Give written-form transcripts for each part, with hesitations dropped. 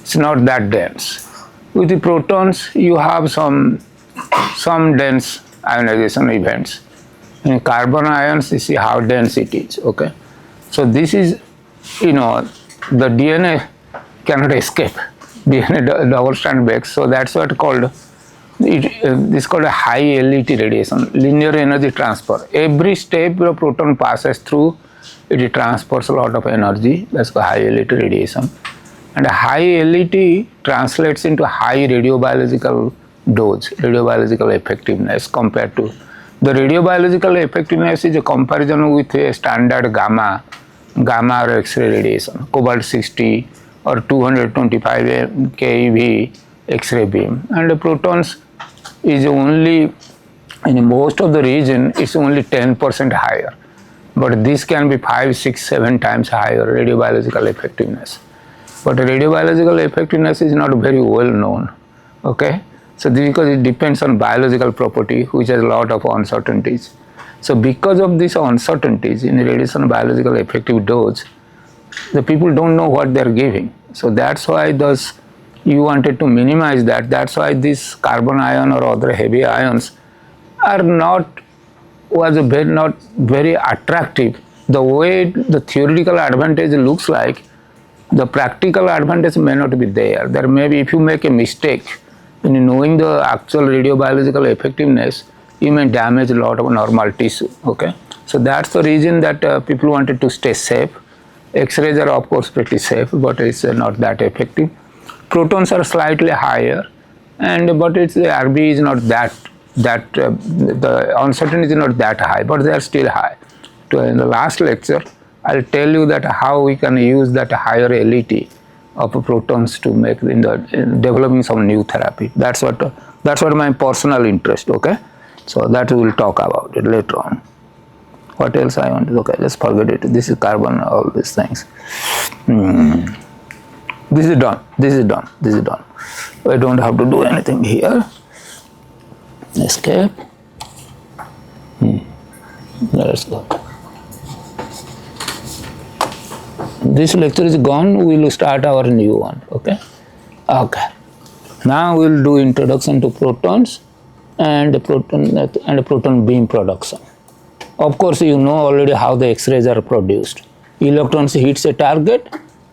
It's not that dense. With the protons, you have some dense ionization events. In carbon ions, you see how dense it is. Okay, so this is, the DNA cannot escape. DNA double strand breaks, so that's what called this is called a high LET radiation, linear energy transfer. Every step the proton passes through, it transfers a lot of energy. That's called high LET radiation. And a high LET translates into high radiobiological dose, radiobiological effectiveness compared to the radiobiological effectiveness is a comparison with a standard gamma or X-ray radiation, cobalt 60 or 225 keV X-ray beam, and the protons is only, in most of the region, it's only 10% higher, but this can be 5, 6, 7 times higher radiobiological effectiveness. But radiobiological effectiveness is not very well known. Okay, so because it depends on biological property, which has a lot of uncertainties. So because of these uncertainties in radiation biological effective dose, the people don't know what they're giving. So that's why you wanted to minimize that. That's why these carbon ion or other heavy ions are not very attractive. The way the theoretical advantage looks like, the practical advantage may not be there. There may be, if you make a mistake in knowing the actual radiobiological effectiveness, you may damage a lot of normal tissue. Okay, so that's the reason that people wanted to stay safe. X-rays are of course pretty safe, but it's not that effective. Protons are slightly higher, but the RB is not the uncertainty is not that high, but they are still high. In the last lecture, I'll tell you that how we can use that higher LET of protons to make in developing some new therapy. That's what my personal interest. Okay, so that we will talk about it later on. What else I want? Okay, let's forget it. This is carbon, all these things. This is done. This is done. This is done. I don't have to do anything here. Escape. Let's go. This lecture is gone. We will start our new one. Okay. Okay. Now we will do introduction to protons and proton beam production. Of course, you know already how the X-rays are produced. Electrons hits a target,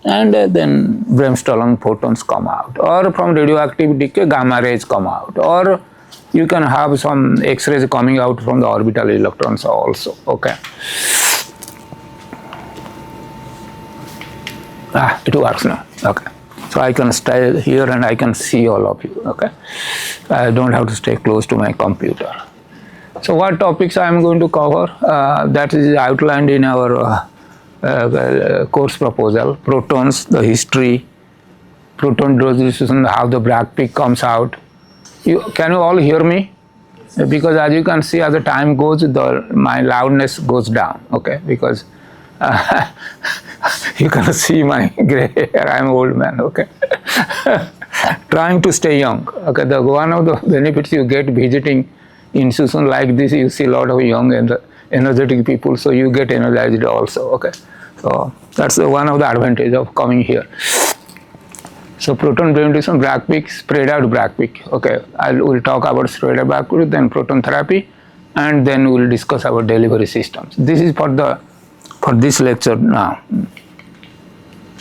and then Bremsstrahlung photons come out, or from radioactive decay gamma rays come out, or you can have some X-rays coming out from the orbital electrons also. Okay. It works now. Okay. So I can stay here and I can see all of you. Okay. I don't have to stay close to my computer. So what topics I am going to cover, that is outlined in our course proposal. Protons, the history, proton dissociation, how the Bragg peak comes out. Can you all hear me? Because as you can see, as the time goes, my loudness goes down. Okay, because you can see my gray hair. I am an old man. Okay, trying to stay young. Okay, one of the benefits you get visiting institution like this, you see a lot of young and energetic people, so you get energized also. Okay, so that's one of the advantages of coming here. So proton beam diffusion, Bragg peak, spread out Bragg peak. Okay, we'll talk about spread out Bragg peak, then proton therapy, and then we'll discuss our delivery systems. This is for this lecture now.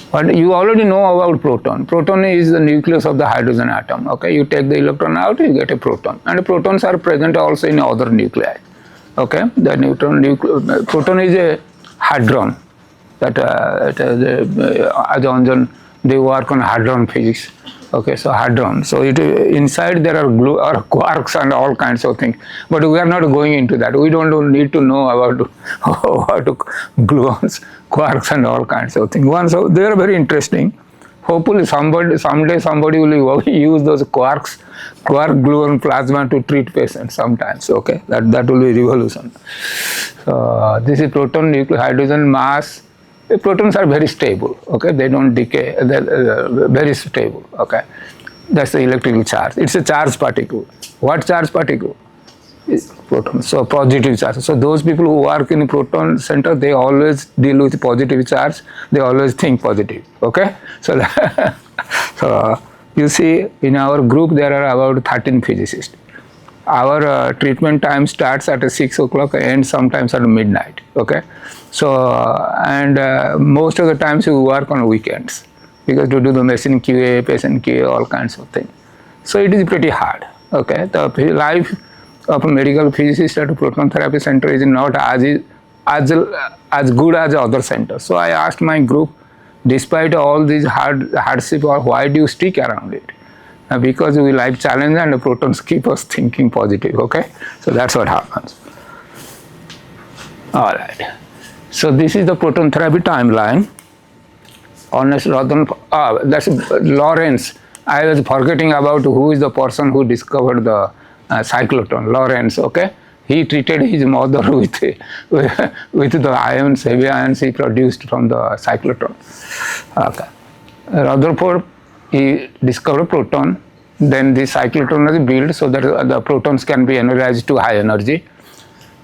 But you already know about proton. Proton is the nucleus of the hydrogen atom. Okay, you take the electron out, you get a proton, and protons are present also in other nuclei. Okay, the proton is a hadron. They work on hadron physics. Okay, so hadron. So inside there are quarks and all kinds of things. But we are not going into that. We don't need to know about gluons, quarks and all kinds of things. So they are very interesting. Hopefully someday somebody will use those quark gluon plasma to treat patients sometimes. Okay, that will be revolution. So this is proton, nucleus, hydrogen, mass. The protons are very stable. Okay, they don't decay. They're very stable. Okay, that's the electrical charge. It's a charged particle. What charged particle? Is proton. So positive charge. So those people who work in the proton center, they always deal with positive charge. They always think positive. Okay, so So you see, in our group there are about 13 physicists. Our treatment time starts at 6 o'clock and sometimes at midnight. Okay, so and most of the times we work on weekends because to do the machine QA, patient QA, all kinds of things. So it is pretty hard. Okay, the life of a medical physicist at a proton therapy center is not as good as other centers. So I asked my group, despite all these hardship, why do you stick around it? Because we like challenge and the protons keep us thinking positive. Okay, so that's what happens. All right. So this is the proton therapy timeline. Honest, that's Lawrence. I was forgetting about who is the person who discovered the cyclotron. Lawrence. Okay, he treated his mother with the ions, heavy ions he produced from the cyclotron. Okay. Rutherford, he discovered proton. Then the cyclotron is built so that the protons can be energized to high energy.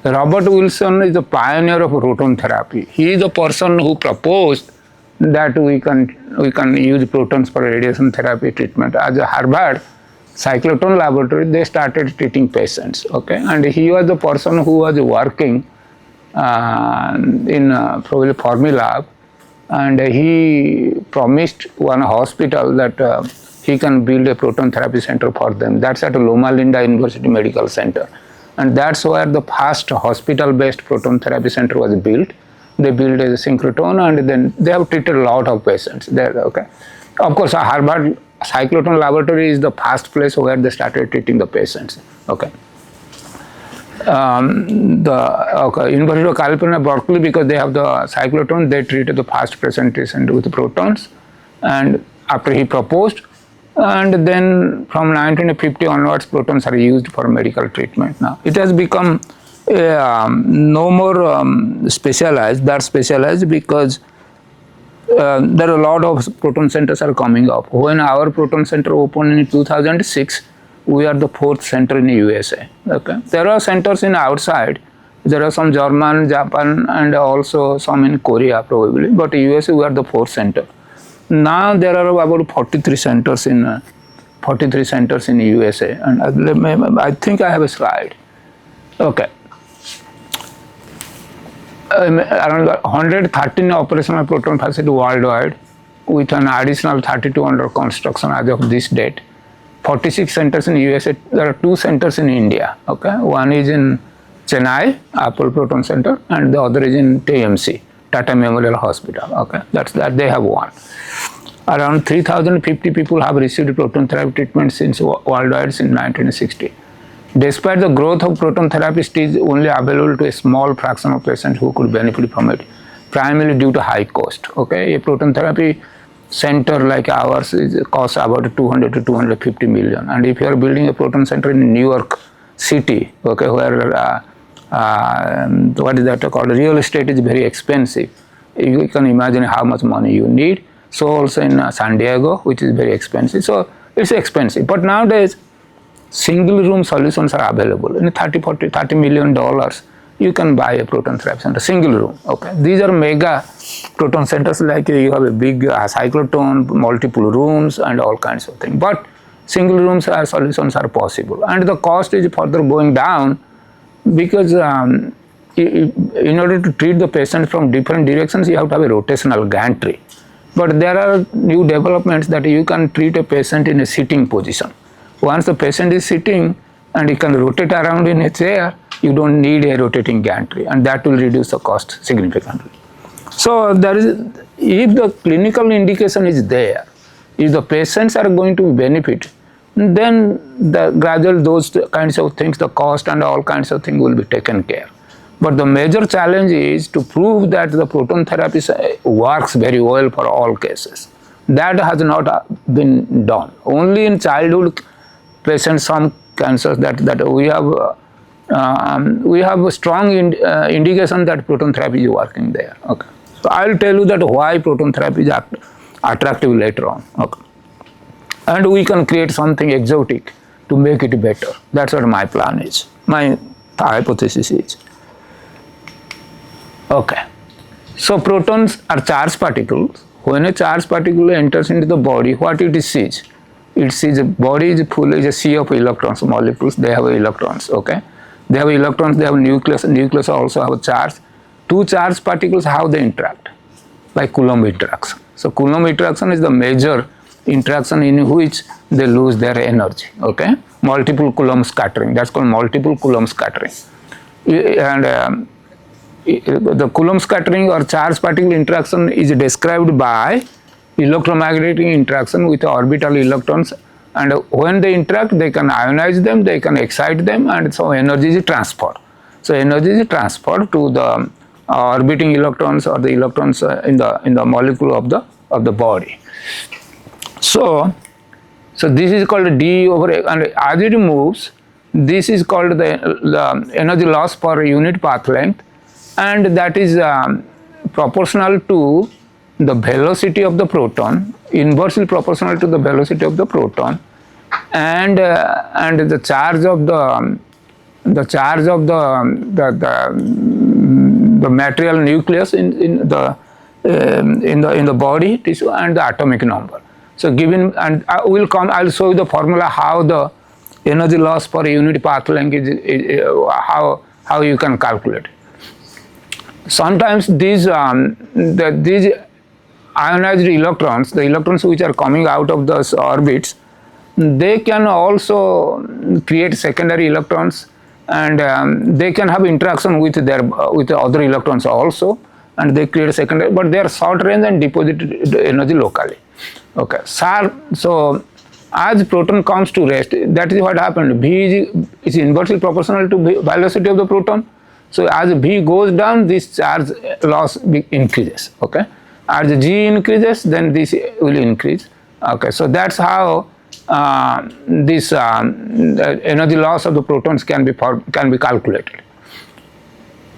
Robert Wilson is the pioneer of proton therapy. He is the person who proposed that we can use protons for radiation therapy treatment. As a Harvard cyclotron laboratory, they started treating patients. Okay, and he was the person who was working in probably Fermilab, and he promised one hospital that he can build a proton therapy center for them. That's at Loma Linda University Medical Center, and that's where the first hospital-based proton therapy center was built. They built a synchrotron, and then they have treated a lot of patients there. Okay, of course, Harvard cyclotron laboratory is the first place where they started treating the patients. Okay. University of California, Berkeley, because they have the cyclotron, they treated the first patient with protons, and after he proposed, and then from 1950 onwards, protons are used for medical treatment. Now it has become no more specialized because there are a lot of proton centers are coming up. When our proton center opened in 2006, we are the 4th center in the USA. Okay, there are centers in outside. There are some German, Japan, and also some in Korea probably. But USA, we are the 4th center. Now there are about 43 centers in USA, and I think I have a slide. Okay. Around 113 operational proton facility worldwide, with an additional 32 under construction as of this date. 46 centers in USA. There are 2 centers in India. Okay, one is in Chennai, Apple Proton Center, and the other is in TMC, Tata Memorial Hospital. Okay, that's that. They have one. Around 3,050 people have received proton therapy treatment since worldwide since 1960. Despite the growth of proton therapy, it is only available to a small fraction of patients who could benefit from it, primarily due to high cost. Okay, a proton therapy center like ours costs about 200 to 250 million, and if you are building a proton center in New York City, okay, where what is that called? Real estate is very expensive. You can imagine how much money you need. So also in San Diego, which is very expensive. So it's expensive. But nowadays, single room solutions are available. In $30 million, you can buy a proton therapy center, single room. Okay, these are mega proton centers, like you have a big cyclotron, multiple rooms, and all kinds of things. But single rooms solutions are possible, and the cost is further going down because in order to treat the patient from different directions, you have to have a rotational gantry. But there are new developments that you can treat a patient in a sitting position. Once the patient is sitting and he can rotate around in a chair, you don't need a rotating gantry, and that will reduce the cost significantly. So there is, if the clinical indication is there, if the patients are going to benefit, then the gradual those kinds of things, the cost and all kinds of things will be taken care. But the major challenge is to prove that the proton therapy works very well for all cases. That has not been done. Only in childhood patients, some cancers that we have a strong indication that proton therapy is working there. Okay. So I will tell you that why proton therapy is attractive later on. Okay. And we can create something exotic to make it better. That's what my plan is. My hypothesis is. Okay. So protons are charged particles when a charged particle enters into the body, what it sees? It sees the body is full, is a sea of electrons, molecules, they have electrons, okay? They have electrons, they have nucleus, nucleus also have a charge. Two charged particles, how they interact? By Coulomb interaction. So Coulomb interaction is the major interaction in which they lose their energy, okay? Multiple Coulomb scattering, that's called multiple Coulomb scattering. And the Coulomb scattering or charged particle interaction is described by electromagnetic interaction with orbital electrons, and when they interact they can ionize them, they can excite them, and so energy is transferred. So energy is transferred to the orbiting electrons or the electrons in the molecule of the body. So this is called d over a, and as it moves, this is called the energy loss per unit path length, and that is proportional to the velocity of the proton, inversely proportional to the velocity of the proton, and the charge of the material nucleus in the body tissue, and the atomic number. So given, and I'll show you the formula how the energy loss per unit path length is how you can calculate it. Sometimes these ionized electrons, the electrons which are coming out of those orbits, they can also create secondary electrons, and they can have interaction with the other electrons also, and they create secondary, but they are short range and deposit energy locally. Okay, so as proton comes to rest, that is what happened. V is inversely proportional to velocity of the proton. So as V goes down, this charge loss increases. Okay, as G increases, then this will increase. Okay, so that's how this energy loss of the protons can be calculated.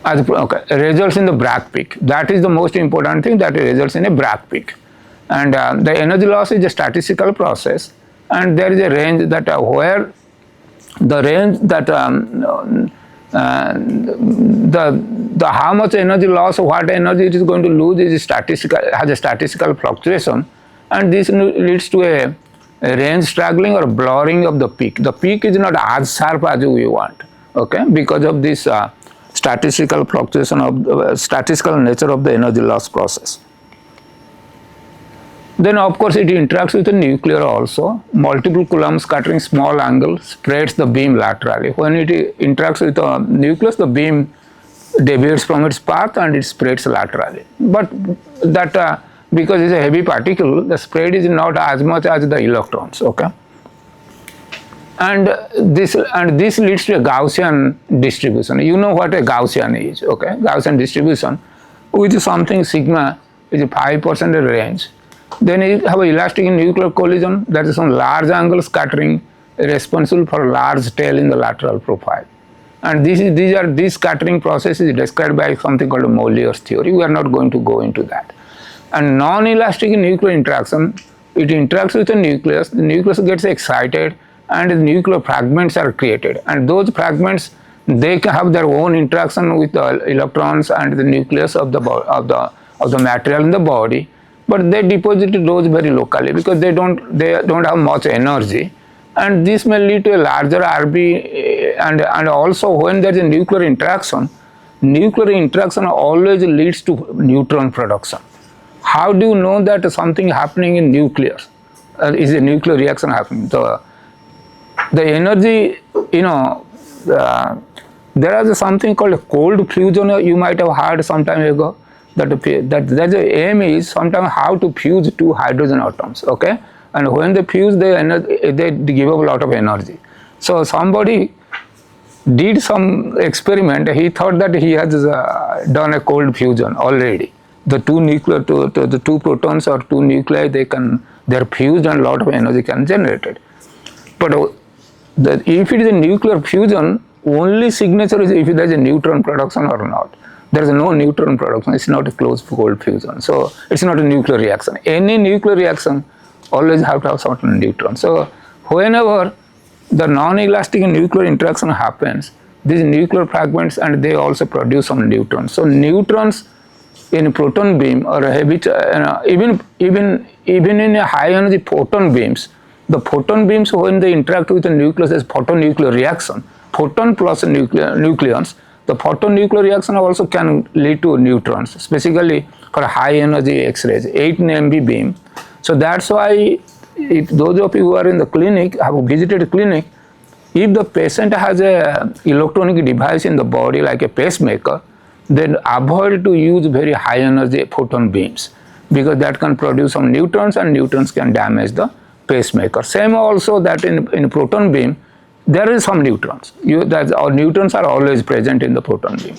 Results in the Bragg peak. That is the most important thing, that results in a Bragg peak. And the energy loss is a statistical process, and there is a range that where the range that the how much energy loss, what energy it is going to lose is statistical, has a statistical fluctuation, and this leads to a range straggling or blurring of the peak. The peak is not as sharp as we want, okay, because of this statistical fluctuation of statistical nature of the energy loss process. Then of course it interacts with the nuclear also. Multiple Coulomb scattering, small angle, spreads the beam laterally. When it interacts with the nucleus, the beam deviates from its path and it spreads laterally. But that because it's a heavy particle, the spread is not as much as the electrons. Okay, and this leads to a Gaussian distribution. You know what a Gaussian is. Okay, Gaussian distribution, which is something sigma is a 5% range. Then you have an elastic nuclear collision, that is some large angle scattering responsible for large tail in the lateral profile. And this scattering process is described by something called Mollier's theory. We are not going to go into that. And non-elastic nuclear interaction, it interacts with the nucleus gets excited, and the nuclear fragments are created. And those fragments, they can have their own interaction with the electrons and the nucleus of the material in the body. But they deposit those very locally because they don't have much energy, and this may lead to a larger RB. And also when there is a nuclear interaction always leads to neutron production. How do you know that something happening in nucleus? Is a nuclear reaction happening? The energy, there is something called a cold fusion. You might have heard some time ago. That the aim is sometimes how to fuse two hydrogen atoms, okay? And when they fuse, they give up a lot of energy. So somebody did some experiment. He thought that he has done a cold fusion already. The the two protons or two nuclei, they're fused and a lot of energy can be generated. But if it is a nuclear fusion, only signature is if there is a neutron production or not. There is no neutron production, it's not a closed cold fusion. So it's not a nuclear reaction. Any nuclear reaction always have to have certain neutrons. So whenever the non-elastic nuclear interaction happens, these nuclear fragments, and they also produce some neutrons. So neutrons in proton beam or a heavy, even in a high energy photon beams, the photon beams when they interact with the nucleus as photon-nuclear reaction, photon plus nucleons, the photon-nuclear reaction also can lead to neutrons, specifically for high energy X-rays, 8 MB beam. So that's why if those of you who are in the clinic, have visited a clinic, if the patient has a electronic device in the body like a pacemaker, then avoid to use very high energy photon beams because that can produce some neutrons and neutrons can damage the pacemaker. Same also that in proton beam, there is some neutrons. Our neutrons are always present in the proton beam.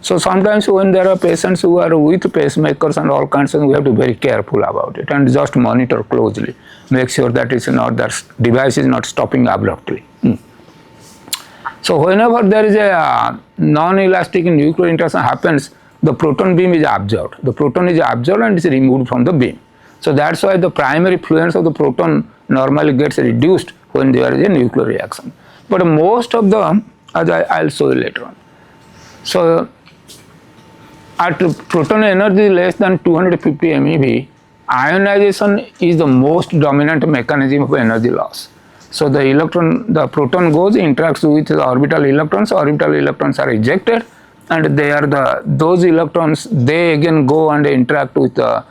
So sometimes when there are patients who are with pacemakers and all kinds of things, we have to be very careful about it and just monitor closely. Make sure that that device is not stopping abruptly. So whenever there is a non-elastic nuclear interaction happens, the proton beam is absorbed. The proton is absorbed and is removed from the beam. So that's why the primary fluence of the proton normally gets reduced when there is a nuclear reaction. But most of the, as I'll show you later on. So at proton energy less than 250 MeV, ionization is the most dominant mechanism of energy loss. So the proton goes, interacts with the orbital electrons are ejected, and they are those electrons, they again go and interact with the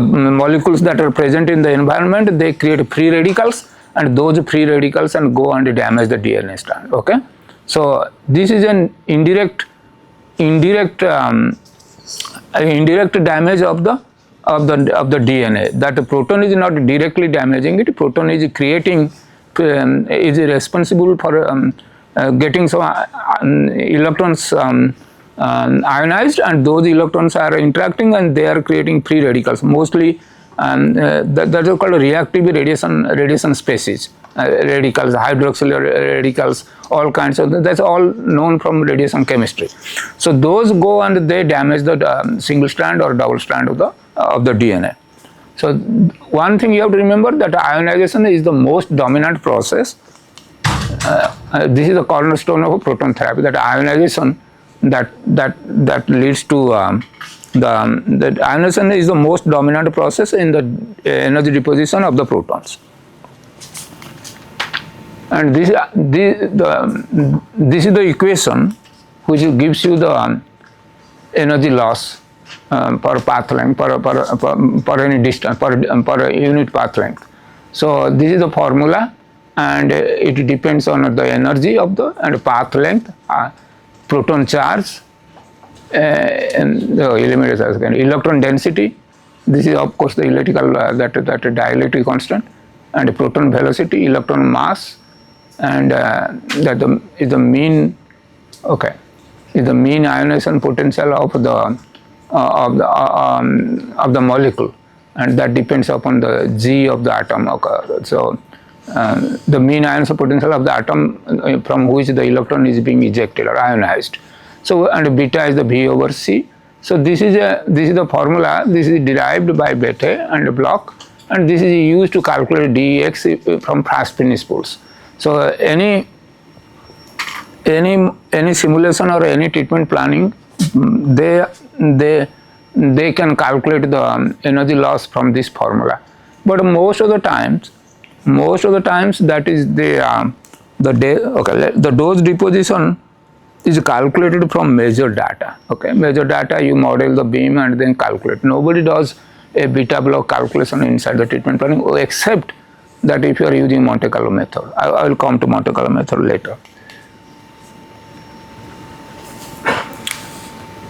molecules that are present in the environment. They create free radicals, and those free radicals and go and damage the DNA strand. Okay, so this is an indirect damage of the DNA. That the proton is not directly damaging it. Proton is creating, is responsible for getting some electrons ionized, and those electrons are interacting and they are creating free radicals. Mostly that is called reactive radiation species, radicals, hydroxyl radicals, all kinds of, that's all known from radiation chemistry. So those go and they damage the single strand or double strand of the DNA. So one thing you have to remember, that ionization is the most dominant process. This is the cornerstone of proton therapy, that ionization that leads to that ionization is the most dominant process in the energy deposition of the protons. And this is the equation which gives you the energy loss per path length, per any distance, per unit path length. So this is the formula, and it depends on the energy of the and path length, proton charge, and the electron density. This is of course the electrical that dielectric constant, and proton velocity, electron mass, and that is the mean. Okay, is the mean ionization potential of the molecule, and that depends upon the G of the atom. Okay. So the mean ionization potential of the atom from which the electron is being ejected or ionized. So and beta is the V over C. So this is the formula. This is derived by Bethe and Bloch, and this is used to calculate dx from fast-spin spools. So any simulation or any treatment planning, they can calculate the energy loss from this formula. But most of the times that is the dose deposition is calculated from measured data. Okay, measured data, you model the beam and then calculate. Nobody does a beta Bloch calculation inside the treatment planning, except that if you are using Monte Carlo method. I will come to Monte Carlo method later.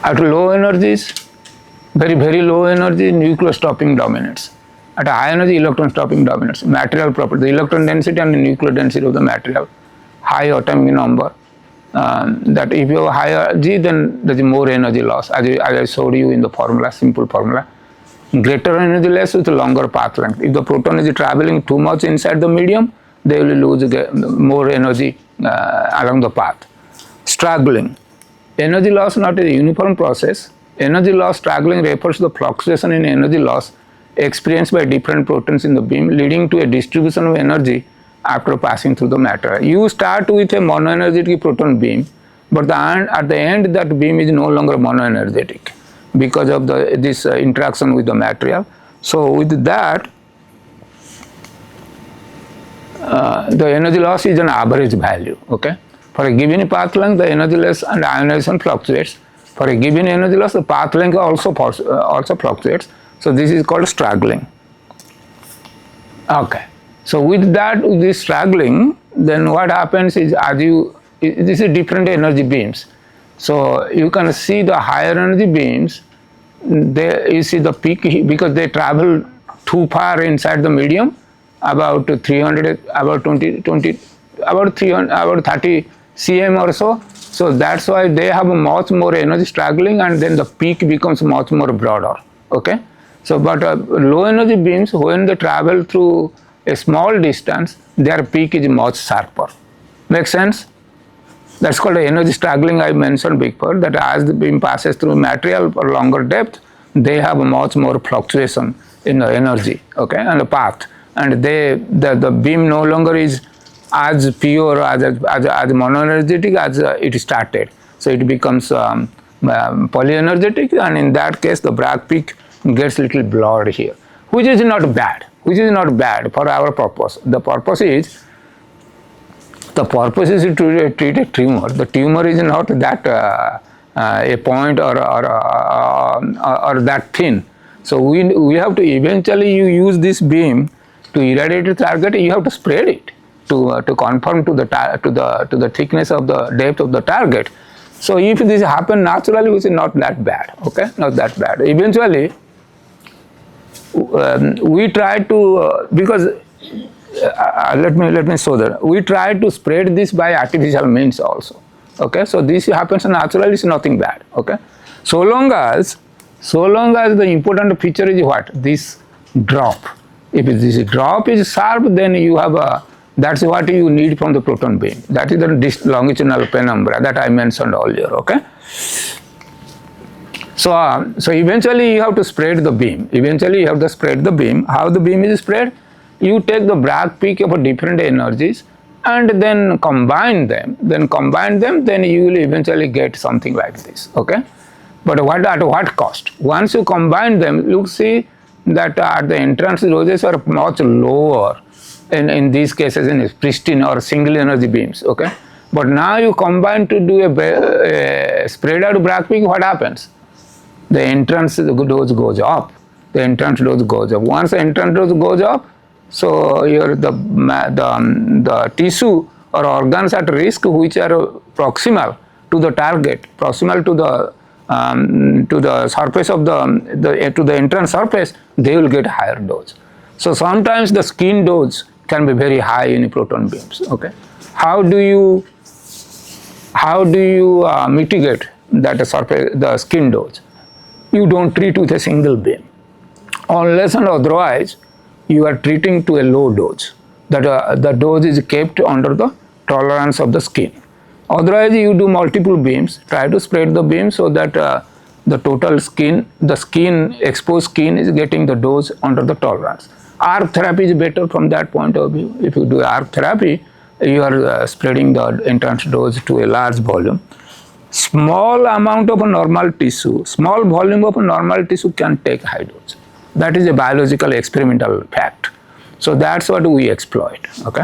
At low energies, very low energy, nuclear stopping dominates. At high energy, electron stopping dominates. Material property, the electron density and the nuclear density of the material, high atomic number. That if you have higher G, then there is more energy loss, as I showed you in the formula, simple formula. Greater energy loss with longer path length. If the proton is traveling too much inside the medium, they will lose more energy along the path. Straggling. Energy loss not a uniform process. Energy loss straggling refers to the fluctuation in energy loss experienced by different protons in the beam, leading to a distribution of energy after passing through the matter. You start with a monoenergetic proton beam, but at the end that beam is no longer monoenergetic because of this interaction with the material. So with that, the energy loss is an average value. Okay, for a given path length, the energy loss and ionization fluctuates. For a given energy loss, the path length also fluctuates. So this is called straggling. Okay, so with this straggling, then what happens is this is different energy beams. So you can see the higher energy beams. You see the peak because they travel too far inside the medium, about 300, about 30 cm or so. So that's why they have much more energy straggling, and then the peak becomes much more broader. Okay, so but low energy beams, when they travel through a small distance, their peak is much sharper. Make sense? That's called energy straggling. I mentioned before that as the beam passes through material for longer depth, they have much more fluctuation in the energy, okay, and the path, and the beam no longer is as pure as monoenergetic as it started. So it becomes polyenergetic, and in that case the Bragg peak gets little blurred here, which is not bad. For our purpose. The purpose is to treat a tumor. The tumor is not that a point or that thin. So we have to eventually use this beam to irradiate the target. You have to spread it to conform to the thickness of the depth of the target. So if this happens naturally, which is not that bad. Okay, not that bad. Eventually, we try to because. Let me show that. We try to spread this by artificial means also. Okay, so this happens naturally, it's nothing bad. Okay, so long as the important feature is what? This drop. If this drop is sharp, then you have that's what you need from the proton beam. That is the longitudinal penumbra that I mentioned earlier. Okay. So eventually you have to spread the beam. How the beam is spread? You take the Bragg peak of different energies and then combine them. Then you will eventually get something like this. Okay, but at what cost? Once you combine them, you see that at the entrance doses are much lower in these cases in pristine or single energy beams. Okay, but now you combine to do a spread out Bragg peak. What happens? The entrance dose goes up. Once the entrance dose goes up, so the tissue or organs at risk which are proximal to the target, proximal to the surface of to the entrance surface, they will get higher dose. So sometimes the skin dose can be very high in proton beams. Okay, how do you mitigate that the skin dose? You don't treat with a single beam, unless and otherwise you are treating to a low dose. That the dose is kept under the tolerance of the skin. Otherwise, you do multiple beams. Try to spread the beam so that the total exposed skin is getting the dose under the tolerance. Arc therapy is better from that point of view. If you do arc therapy, you are spreading the entrance dose to a large volume. Small amount of a normal tissue, small volume of a normal tissue can take high dose. That is a biological experimental fact. So that's what we exploit. Okay.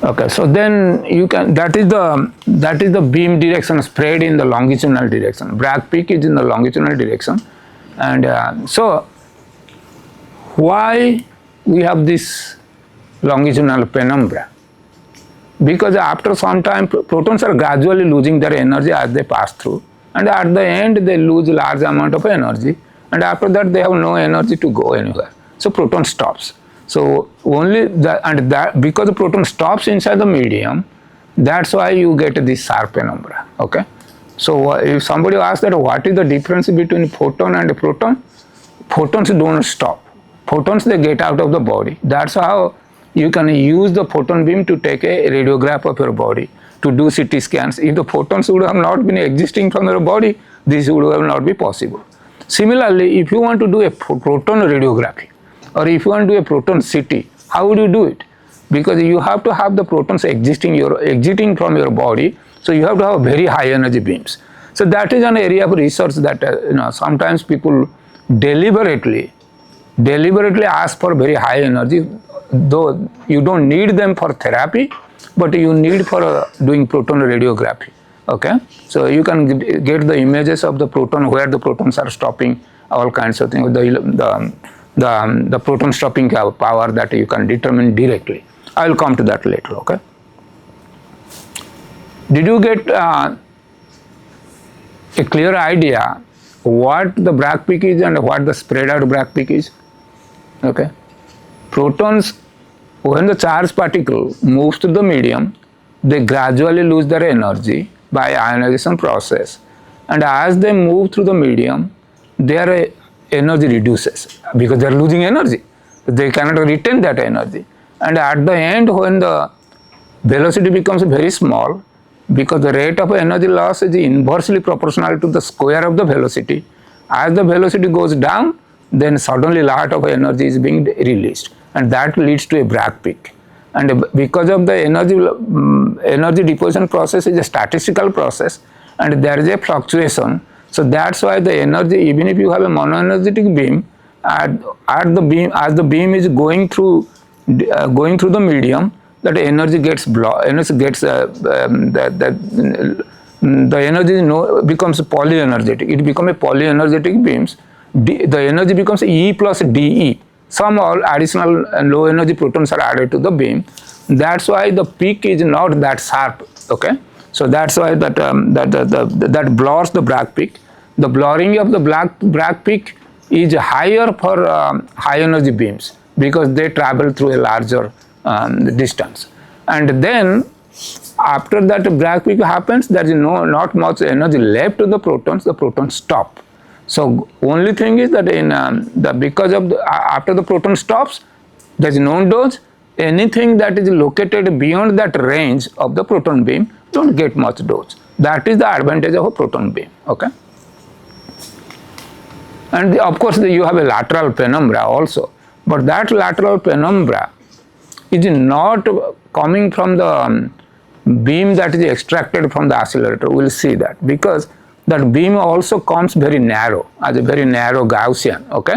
Okay. So then you can. That is the beam direction spread in the longitudinal direction. Bragg peak is in the longitudinal direction, and so why we have this longitudinal penumbra? Because after some time, protons are gradually losing their energy as they pass through, and at the end they lose large amount of energy, and after that they have no energy to go anywhere. So proton stops. So because the proton stops inside the medium, that's why you get this sharp penumbra. Okay. So if somebody asks that what is the difference between photon and proton, photons don't stop. Photons, they get out of the body. That's how you can use the photon beam to take a radiograph of your body, to do CT scans. If the photons would have not been existing from your body, this would have not been possible. Similarly, if you want to do a proton radiography, or if you want to do a proton CT, how would you do it? because you have to have the protons exiting from your body, so you have to have very high energy beams. So that is an area of research that sometimes people deliberately ask for very high energy, though you don't need them for therapy, but you need for doing proton radiography. Okay, so you can get the images of the proton, where the protons are stopping, all kinds of things, the proton stopping power that you can determine directly. I will come to that later. Okay, did you get a clear idea what the Bragg peak is and what the spread out Bragg peak is? Okay, protons, when the charged particle moves through the medium, they gradually lose their energy by ionization process, and as they move through the medium, their energy reduces because they are losing energy. They cannot retain that energy, and at the end, when the velocity becomes very small, because the rate of energy loss is inversely proportional to the square of the velocity. As the velocity goes down, then suddenly a lot of energy is being released, and that leads to a Bragg peak. And because of the energy deposition process is a statistical process, and there is a fluctuation, so that's why the energy, even if you have a monoenergetic beam, as the beam is going through the medium, that energy gets blocked. The energy becomes polyenergetic. It becomes a polyenergetic beams. The energy becomes E plus DE. Some additional low energy protons are added to the beam. That's why the peak is not that sharp. Okay, so that's why that blurs the Bragg peak. The blurring of the Bragg peak is higher for high energy beams because they travel through a larger distance. And then after that Bragg peak happens, there is not much energy left to the protons. The protons stop. So only thing is that after the proton stops, there is no dose. Anything that is located beyond that range of the proton beam don't get much dose. That is the advantage of a proton beam. Okay. And of course you have a lateral penumbra also, but that lateral penumbra is not coming from the beam that is extracted from the accelerator. We will see that, because that beam also comes very narrow, as a very narrow Gaussian. Okay,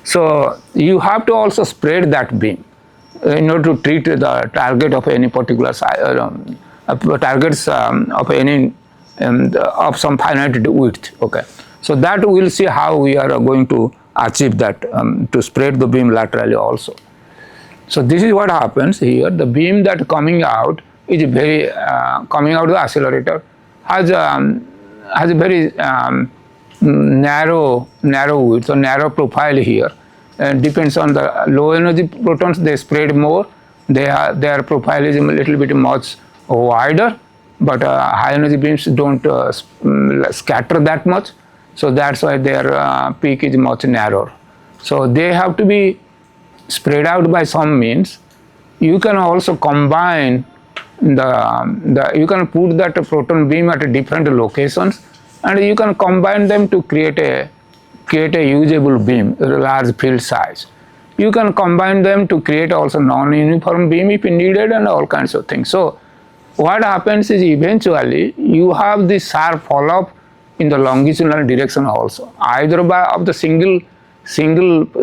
so you have to also spread that beam in order to treat the target of any particular targets of any of some finite width. Okay, so that we will see how we are going to achieve that, to spread the beam laterally also. So this is what happens here. The beam that coming out is very coming out of the accelerator has a very narrow width, so narrow profile here, and depends on the low energy protons. They spread more. Their profile is a little bit much wider, but high energy beams don't scatter that much. So that's why their peak is much narrower. So they have to be spread out by some means. You can also combine you can put that proton beam at different locations, and you can combine them to create a usable beam, a large field size. You can combine them to create also non-uniform beam if needed, and all kinds of things. So what happens is eventually you have this sharp fall-off in the longitudinal direction also, either of the single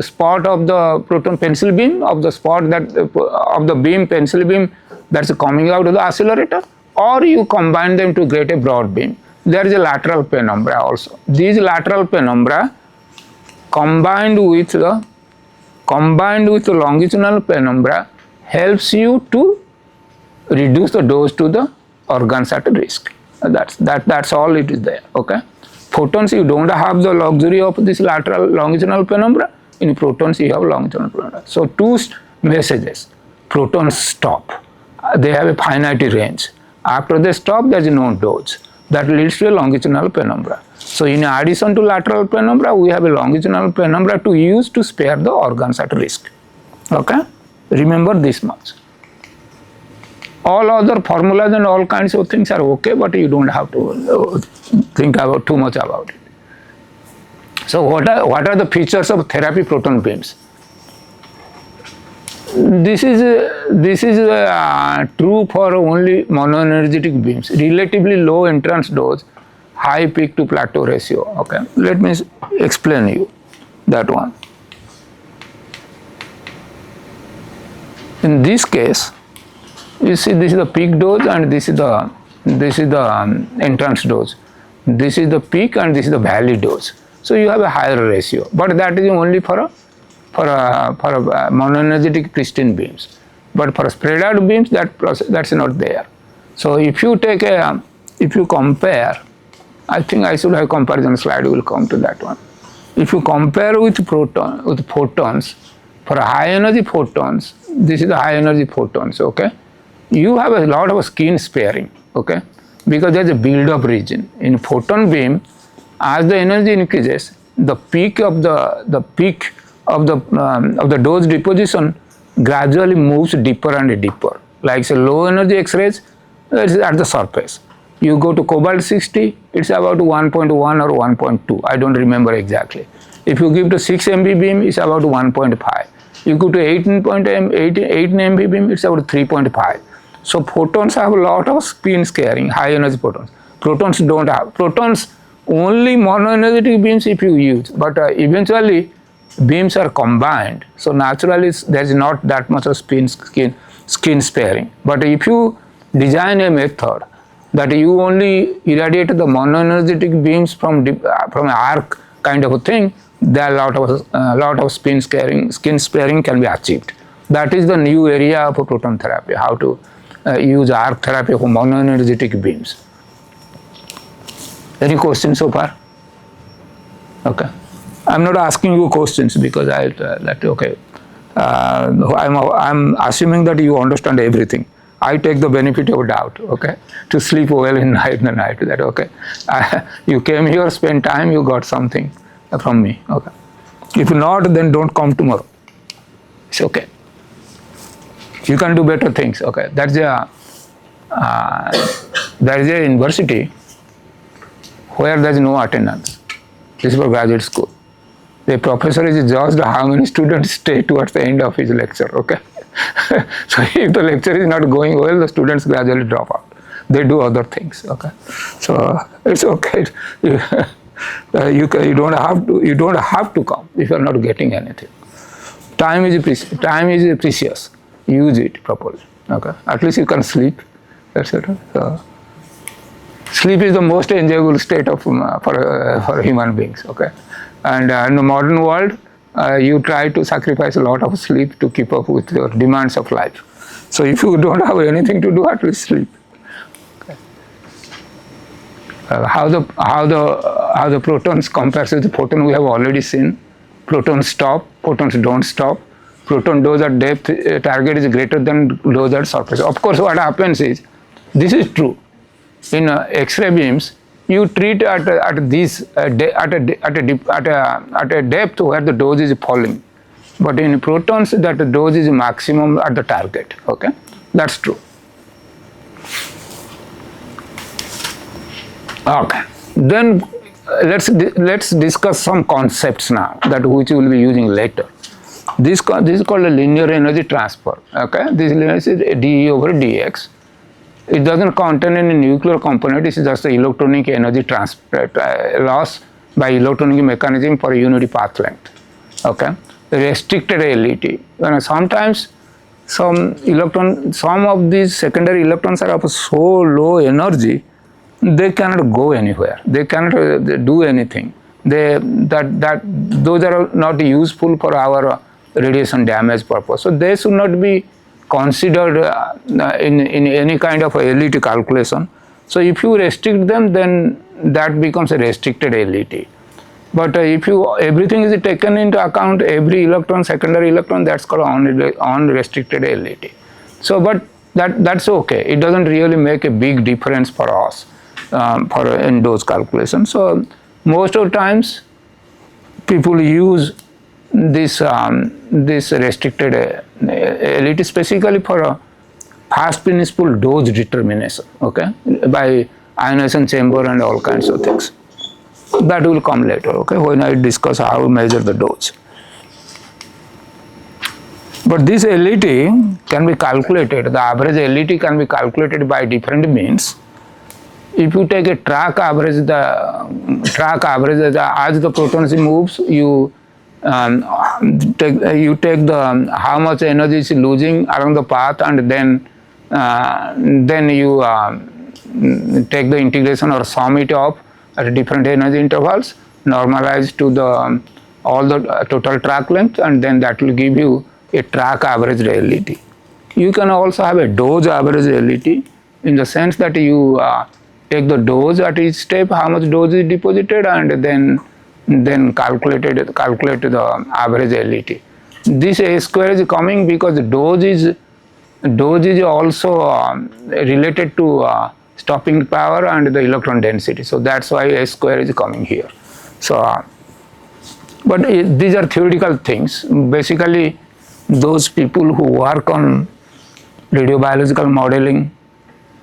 spot of the proton pencil beam, of the spot that of the beam pencil beam that's coming out of the accelerator, or you combine them to create a broad beam. There is a lateral penumbra also. These lateral penumbra combined with the longitudinal penumbra helps you to reduce the dose to the organs at risk. That's all it is there. Okay. Photons, you don't have the luxury of this lateral longitudinal penumbra. In protons you have longitudinal penumbra. So two messages: protons stop. They have a finite range. After they stop, there is no dose. That leads to a longitudinal penumbra. So in addition to lateral penumbra, we have a longitudinal penumbra to use to spare the organs at risk. Okay? Remember this much. All other formulas and all kinds of things are okay, but you don't have to think about too much about it. So what are the features of therapy proton beams? This is true for only monoenergetic beams. Relatively low entrance dose, high peak to plateau ratio. Okay, let me explain you that one. In this case, you see this is the peak dose and this is the entrance dose. This is the peak and this is the valley dose. So you have a higher ratio, but that is only for monoenergetic pristine beams. But for spread out beams, that's not there. So if you compare, I think I should have comparison slide. We will come to that one. If you compare with photons, for high energy photons, this is the high energy photons. Okay, you have a lot of skin sparing. Okay, because there is a build up region in photon beam. As the energy increases, the peak of the dose deposition gradually moves deeper and deeper. Like say low energy X-rays, it's at the surface. You go to cobalt 60, it's about 1.1 or 1.2. I don't remember exactly. If you give to 6 MB beam, it's about 1.5. You go to 18 MB beam, it's about 3.5. So photons have a lot of spin scaring, high energy photons. Protons don't have. Protons only monoenergetic beams if you use, but eventually beams are combined. So naturally there is not that much of skin sparing. But if you design a method that you only irradiate the monoenergetic beams from arc kind of a thing, there are a lot of skin sparing can be achieved. That is the new area of proton therapy, how to use arc therapy for monoenergetic beams. Any questions so far? Okay. I'm not asking you questions because I'm assuming that you understand everything. I take the benefit of doubt, okay, to sleep well in the night. That okay, you came here, spent time, you got something from me, okay. If not, then don't come tomorrow. It's okay. You can do better things, okay. There is a university where there is no attendance. This is for graduate school. The professor is judged how many students stay towards the end of his lecture, okay. So if the lecture is not going well, the students gradually drop out. They do other things, okay. So it's okay. You don't have to come if you are not getting anything. Time is precious. Use it properly, okay. At least you can sleep, etc. So sleep is the most enjoyable state of for human beings, okay. And in the modern world, you try to sacrifice a lot of sleep to keep up with your demands of life. So if you don't have anything to do, at least sleep. Okay. How the protons compares with the photon we have already seen. Protons stop, photons don't stop. Proton dose at depth target is greater than dose at surface. Of course, what happens is, this is true. In X-ray beams, you treat at a depth where the dose is falling, but in protons that the dose is maximum at the target. Okay, that's true. Okay, then let's discuss some concepts now that which we will be using later. This is called a linear energy transfer. Okay, this is dE over dx. It doesn't contain any nuclear component. It is just the electronic energy transfer loss by electronic mechanism for a unity path length. Okay, restricted LET. Sometimes some of these secondary electrons are of so low energy, they cannot go anywhere. They cannot do anything. Those are not useful for our radiation damage purpose. So they should not be considered in any kind of a LET calculation. So if you restrict them, then that becomes a restricted LET. But if everything is taken into account, every electron, secondary electron, that's called unrestricted LET. So, but that's okay. It doesn't really make a big difference for us in those calculations. So most of the times, people use this restricted LET specifically for a fast principle dose determination, okay, by ionization chamber and all kinds of things. That will come later, okay, when I discuss how to measure the dose. But this LET can be calculated, the average LET can be calculated by different means. If you take a track average, as the protons moves, you take the how much energy is losing along the path, and then you take the integration or sum it up at different energy intervals, normalize to the all the total track length, and then that will give you a track average LET. You can also have a dose average LET, in the sense that you take the dose at each step, how much dose is deposited, and then calculate the average LET. This A square is coming because the dose is also related to stopping power and the electron density. So that's why A square is coming here. So, but these are theoretical things. Basically, those people who work on radiobiological modeling,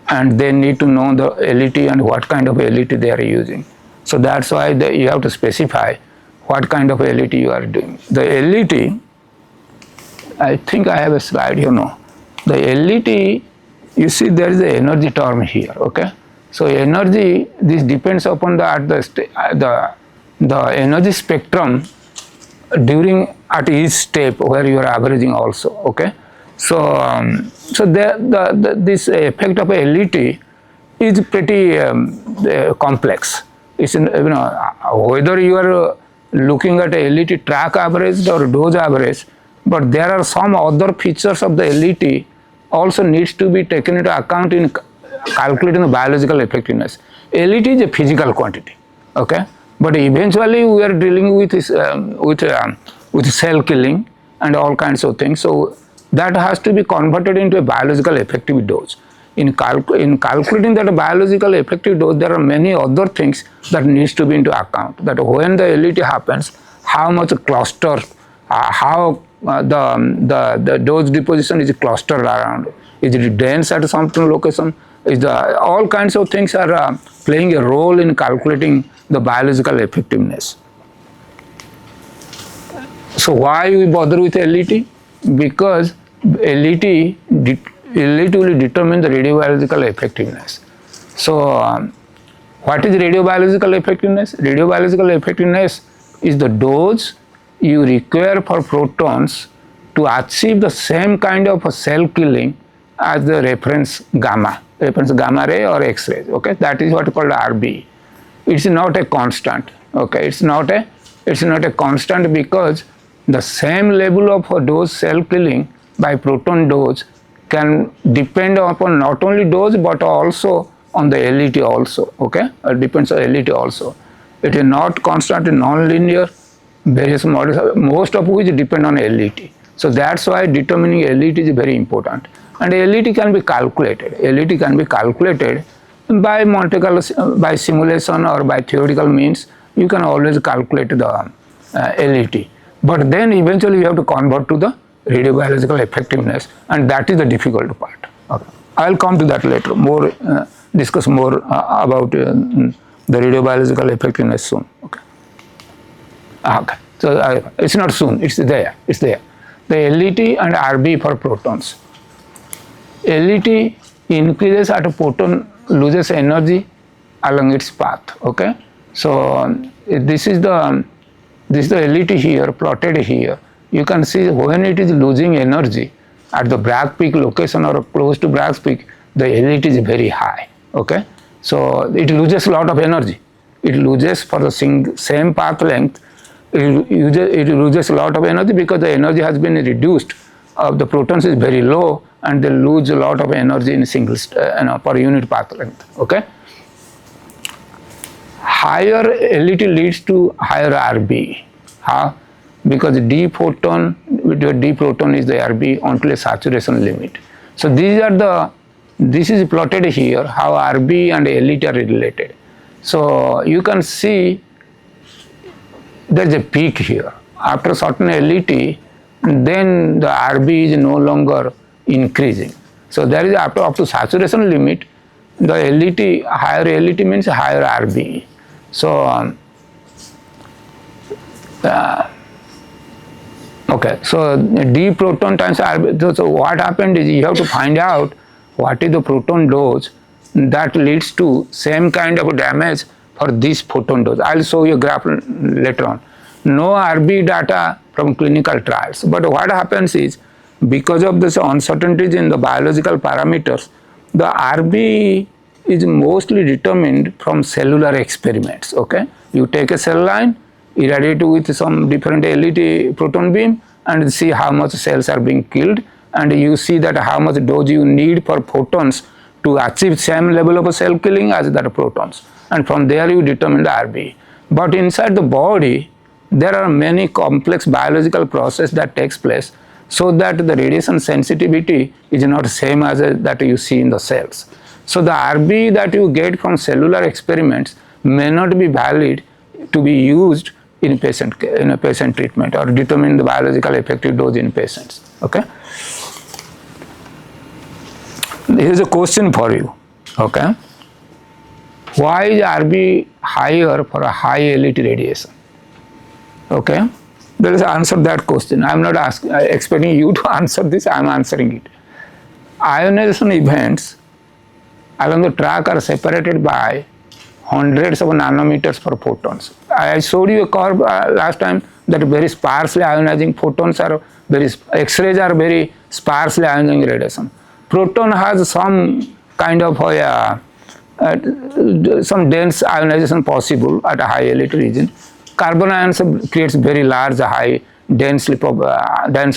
and they need to know the LET and what kind of LET they are using. So that's why you have to specify what kind of LET you are doing. The LET, I think I have a slide here, no. The LET, you see there is an energy term here, okay. So energy, this depends upon the energy spectrum at each step where you are averaging also, okay. So, this effect of a LET is pretty complex. It's whether you are looking at a LET track average or dose average, but there are some other features of the LET also needs to be taken into account in calculating the biological effectiveness. LET is a physical quantity, okay, but eventually we are dealing with cell killing and all kinds of things. So that has to be converted into a biological effective dose. In calculating that biological effective dose, there are many other things that needs to be into account. That when the LET happens, how much cluster, how the dose deposition is clustered around. Is it dense at some location? All kinds of things are playing a role in calculating the biological effectiveness. So why we bother with LET? Because LET will determine the radiobiological effectiveness. So what is radiobiological effectiveness? Radiobiological effectiveness is the dose you require for protons to achieve the same kind of a cell killing as the reference gamma ray or X-rays, okay. That is what is called RB. It's not a constant, okay. It's not a constant, because the same level of dose cell killing by proton dose can depend upon not only dose but also on the LET also, okay. It depends on LET also. It is not constant, non-linear, various models, most of which depend on LET. So that's why determining LET is very important. And LET can be calculated. LET can be calculated by Monte Carlo, by simulation or by theoretical means. You can always calculate the LET. But then eventually you have to convert to the radiobiological effectiveness, and that is the difficult part. Okay. I will come to that later, discuss more about the radiobiological effectiveness soon. Okay. Okay. So it's not soon, it's there. The LET and RB for protons. LET increases as a proton loses energy along its path, okay. So this is the LET here, plotted here. You can see when it is losing energy at the Bragg peak location or close to Bragg's peak, the LET is very high, okay. So it loses a lot of energy. It loses for the same path length, it loses a lot of energy because the energy has been reduced. The protons is very low and they lose a lot of energy in single per unit path length, okay. Higher LET leads to higher RB. Because d proton is the RB until a saturation limit. So this is plotted here how RB and LET are related. So you can see there is a peak here. After certain LET, then the RB is no longer increasing. So there is up to saturation limit, the LET, higher LET means higher RB. So Okay, so d proton times RB. So what happened is you have to find out what is the proton dose that leads to same kind of damage for this photon dose. I'll show you a graph later on. No RB data from clinical trials, but what happens is because of this uncertainties in the biological parameters, the RB is mostly determined from cellular experiments. Okay, you take a cell line, irradiate with some different LED proton beam and see how much cells are being killed, and you see that how much dose you need for photons to achieve same level of cell killing as that protons, and from there you determine the RB. But inside the body there are many complex biological processes that takes place, so that the radiation sensitivity is not same as that you see in the cells. So the RB that you get from cellular experiments may not be valid to be used in a patient treatment or determine the biological effective dose in patients. Okay. Here is a question for you. Okay. Why is RB higher for a high LET radiation? Okay. There is an answer to that question. I am not expecting you to answer this. I am answering it. Ionization events along the track are separated by hundreds of nanometers per photons. I showed you a curve last time that very sparsely ionizing photons are X-rays are very sparsely ionizing radiation. Proton has some kind of some dense ionization possible at a high LET region. Carbon ions creates very large, high, dense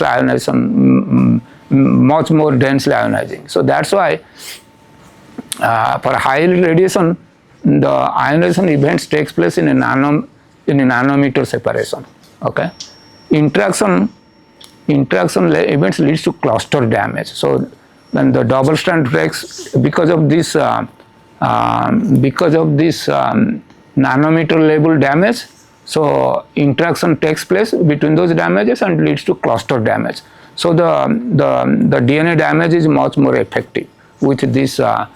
ionization, much more densely ionizing. So that's why for high radiation, the ionization events takes place in a nanometer separation. Okay, interaction events leads to cluster damage. So when the double strand breaks because of this nanometer level damage, so interaction takes place between those damages and leads to cluster damage. So the DNA damage is much more effective with this the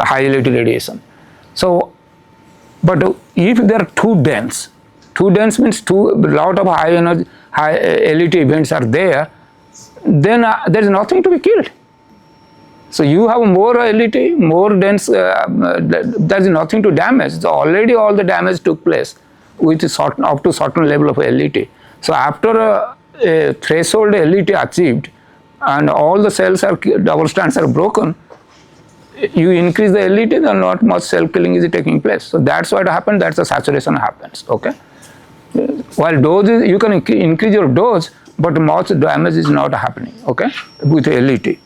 high LET radiation. So, but if they are too dense means lot of high energy, high LET events are there, then there is nothing to be killed. So you have more LET, more dense, there is nothing to damage. So already all the damage took place with up to certain level of LET. So after a threshold LET achieved and all the cells are double strands are broken, you increase the LET, then not much cell killing is taking place. So that's what happens. That's the saturation happens. Okay. While dose you can increase your dose, but much damage is not happening. Okay, with LET.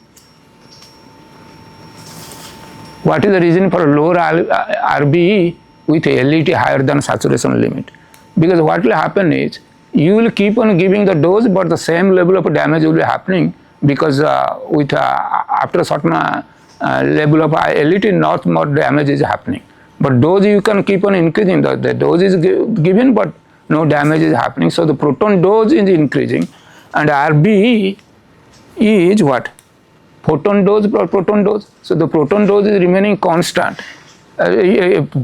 What is the reason for lower RBE with LET higher than saturation limit? Because what will happen is you will keep on giving the dose, but the same level of damage will be happening because after a certain level of LET, not more damage is happening. But dose you can keep on increasing. The dose is given, but no damage is happening. So the proton dose is increasing, and RBE is what? Photon dose per proton dose. So the proton dose is remaining constant.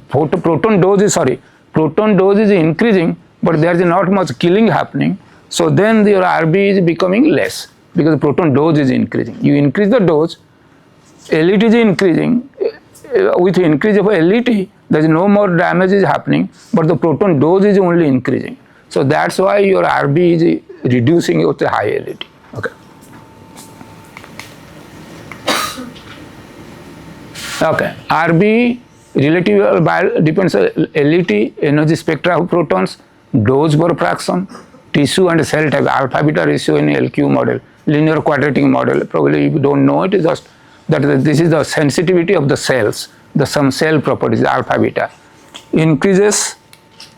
Proton dose is increasing, but there is not much killing happening. So then your RB is becoming less because the proton dose is increasing. You increase the dose, LET is increasing. With increase of LET, there is no more damage is happening, but the proton dose is only increasing. So that's why your RB is reducing with the high LET. Okay. Okay, RB relative depends on LET, energy spectra of protons, dose per fraction, tissue and cell type, alpha beta ratio in LQ model, linear quadratic model. Probably if you don't know it, just that this is the sensitivity of the cells, some cell properties, alpha beta. Increase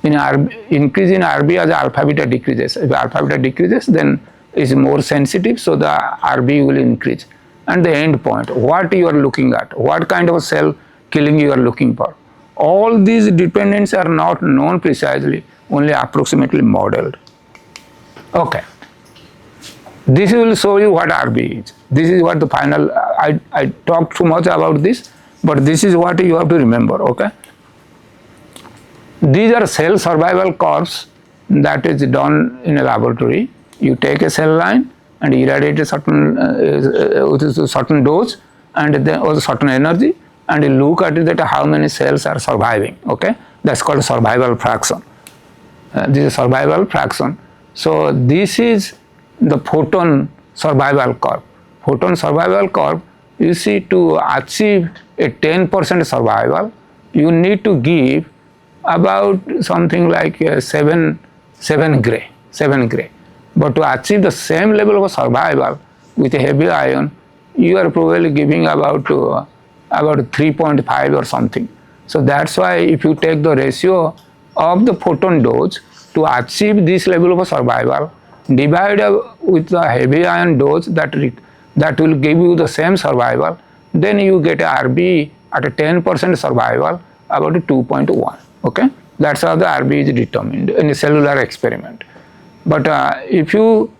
in RB as alpha beta decreases. If alpha beta decreases, then is more sensitive, so the RB will increase. And the end point, what you are looking at, what kind of cell killing you are looking for. All these dependents are not known precisely, only approximately modeled. Okay. This will show you what RB is. This is what the final, I talked too much about this, but this is what you have to remember, okay. These are cell survival curves that is done in a laboratory. You take a cell line and irradiate a certain with a certain dose and then or a certain energy, and you look at it that how many cells are surviving. Okay, that's called survival fraction. This is survival fraction. So this is the photon survival curve. Photon survival curve, you see, to achieve a 10% survival, you need to give about something like 7 gray. But to achieve the same level of survival with a heavy ion, you are probably giving about 3.5 or something. So that's why if you take the ratio of the photon dose to achieve this level of survival, divide with the heavy ion dose that will give you the same survival, then you get a RB at a 10% survival about 2.1. Okay, that's how the RB is determined in a cellular experiment. But if you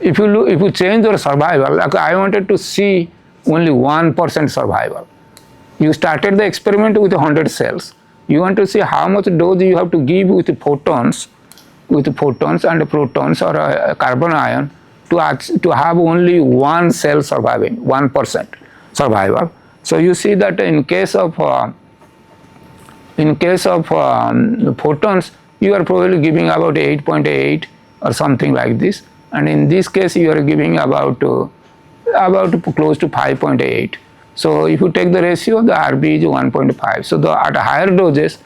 change your survival, like I wanted to see only 1% survival. You started the experiment with 100 cells. You want to see how much dose you have to give with photons and protons or a carbon ion to have only one cell surviving, 1% survival. So you see that in case of photons, you are probably giving about 8.8 or something like this, and in this case you are giving about close to 5.8. So if you take the ratio, the RB is 1.5. So at higher doses,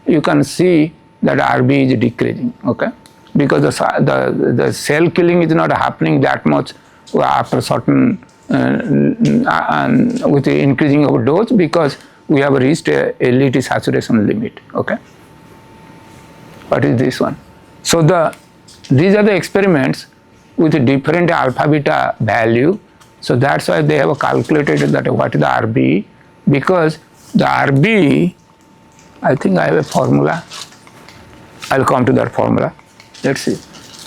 you can see that RB is decreasing. Okay, because the cell killing is not happening that much after certain with the increasing of dose, because we have reached a LET saturation limit. Okay, what is this one? So these are the experiments with different alpha beta value. So that's why they have calculated that what is the RB, because the RB, I think I have a formula. I'll come to that formula. Let's see.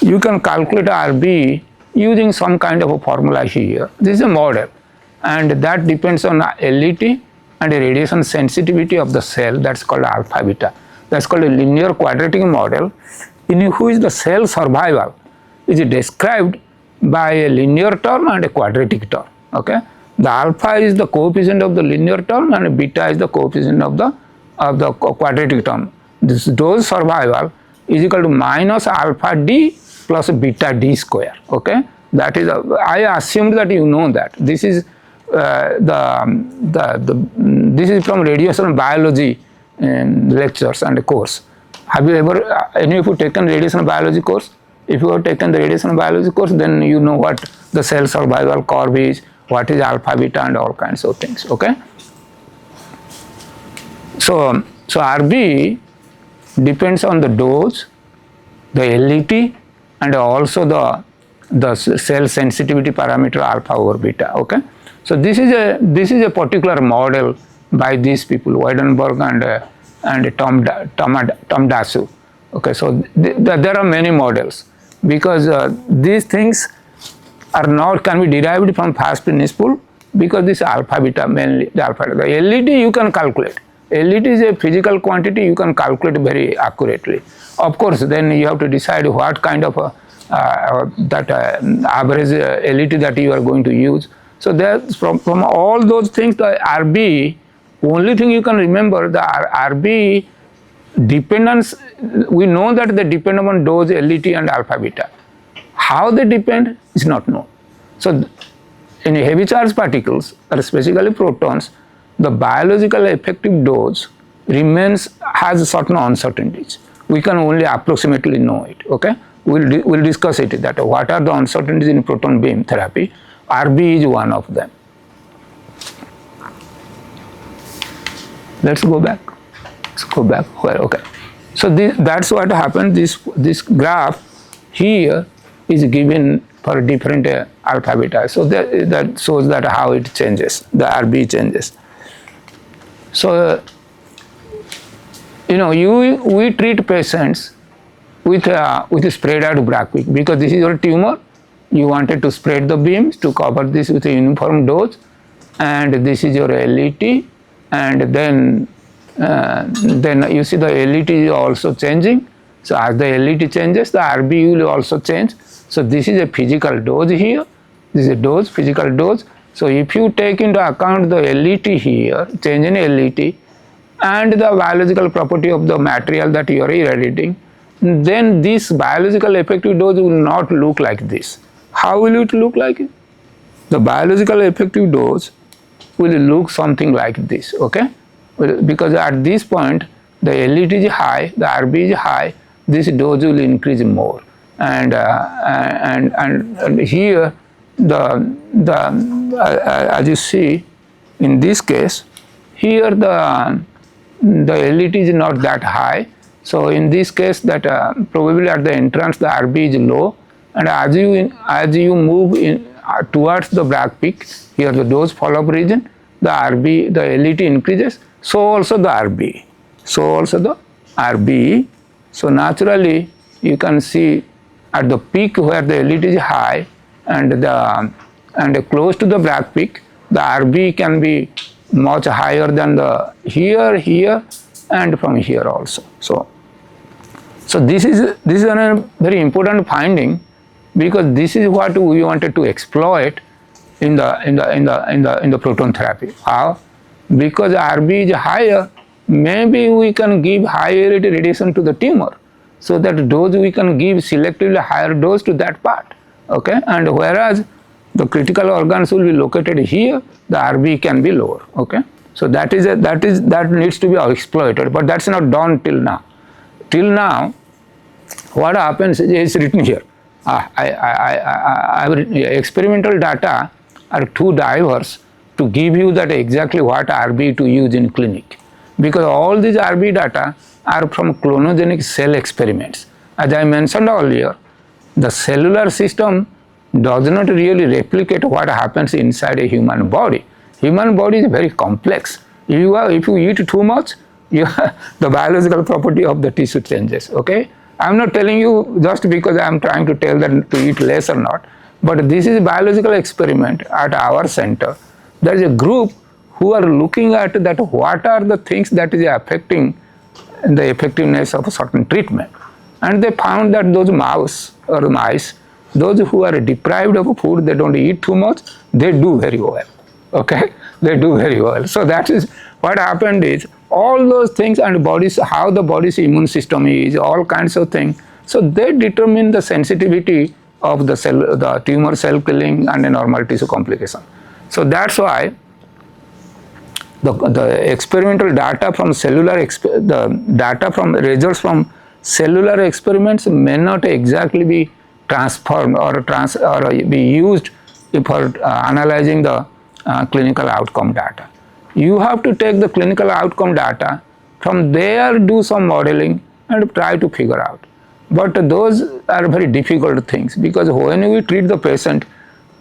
You can calculate RB using some kind of a formula here. This is a model, and that depends on LET and the radiation sensitivity of the cell. That's called alpha beta. That's called a linear quadratic model, in which the cell survival is described by a linear term and a quadratic term. Okay, the alpha is the coefficient of the linear term and beta is the coefficient of the quadratic term. This dose survival is equal to minus alpha d plus beta d square. Okay, that is I assumed that you know that. This is this is from radiation biology lectures and course. Have you ever any of you taken radiation biology course? If you have taken the radiation biology course, then you know what the cell survival curve is, what is alpha beta and all kinds of things. Okay, so RB depends on the dose, the LET, and also the cell sensitivity parameter alpha over beta. Okay, so this is a particular model by these people, Weidenberg and Tom Dasu. Okay, so there are many models, because these things are not can be derived from fast principle, because this alpha beta, mainly the alpha beta. The LET you can calculate. LET is a physical quantity, you can calculate very accurately. Of course, then you have to decide what kind of average LET that you are going to use. So there's from all those things, the RB, only thing you can remember, the RB dependence, we know that they depend upon dose, LET and alpha beta. How they depend is not known. So in heavy charged particles, or specifically protons, the biological effective dose has certain uncertainties. We can only approximately know it. Okay, we'll discuss it, that what are the uncertainties in proton beam therapy. RB is one of them. Let's go back. Well, okay. So that's what happened. This graph here is given for different alpha beta. So that shows that how it changes. The RB changes. So we treat patients with a spread out Bragg, because this is your tumor. You wanted to spread the beams to cover this with a uniform dose, and this is your LET, and then you see the LET is also changing, So as the LET changes, the RB will also change. So this is a physical dose here. This is a dose, physical dose. So if you take into account the LET here, change in LET, and the biological property of the material that you are irradiating, then this biological effective dose will not look like this. How will it look like? The biological effective dose will look something like this, okay? Because at this point, the LET is high, the RB is high, this dose will increase more. And here, as you see, in this case, here the LET is not that high. So in this case, that probably at the entrance the RB is low, and as you move in towards the black peak, here the dose follow-up region, the RB, the LET increases, so also the RB. So naturally, you can see at the peak where the LET is high and close to the black peak, the RB can be much higher than the here, and from here also. So this is a very important finding, because this is what we wanted to exploit in the proton therapy. How? Because RB is higher, maybe we can give higher radiation to the tumor, so that dose we can give selectively higher dose to that part. Okay, and whereas the critical organs will be located here, the RB can be lower. Okay, so that needs to be exploited, but that's not done till now. Till now, what happens is written here. Experimental data are too diverse to give you that exactly what RB to use in clinic, because all these RB data are from clonogenic cell experiments. As I mentioned earlier, the cellular system does not really replicate what happens inside a human body. Human body is very complex. If you eat too much, the biological property of the tissue changes. Okay, I'm not telling you just because I'm trying to tell them to eat less or not, but this is a biological experiment at our center. There is a group who are looking at that what are the things that is affecting the effectiveness of a certain treatment, and they found that those mice, those who are deprived of food, they don't eat too much, they do very well. Okay, they do very well. So that is what happened is all those things, and how the body's immune system is, all kinds of things. So they determine the sensitivity of the tumor cell killing and a normal tissue complication. So that's why the experimental data from results from cellular experiments may not exactly be transformed or be used for analyzing the clinical outcome data. You have to take the clinical outcome data, from there do some modeling and try to figure out. But those are very difficult things, because when we treat the patient,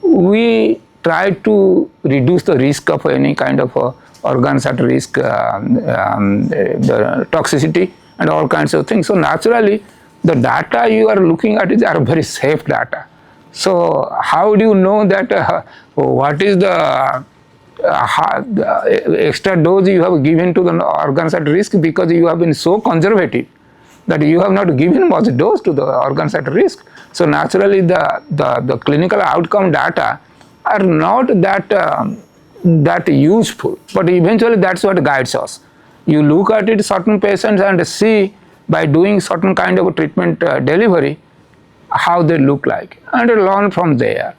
we try to reduce the risk of any kind of organs at risk, the toxicity and all kinds of things. So naturally, the data you are looking at are very safe data. So how do you know that what is the extra dose you have given to the organs at risk? Because you have been so conservative that you have not given much dose to the organs at risk. So naturally, the clinical outcome data are not that useful, but eventually that's what guides us. You look at it, certain patients, and see by doing certain kind of treatment delivery how they look like, and learn from there,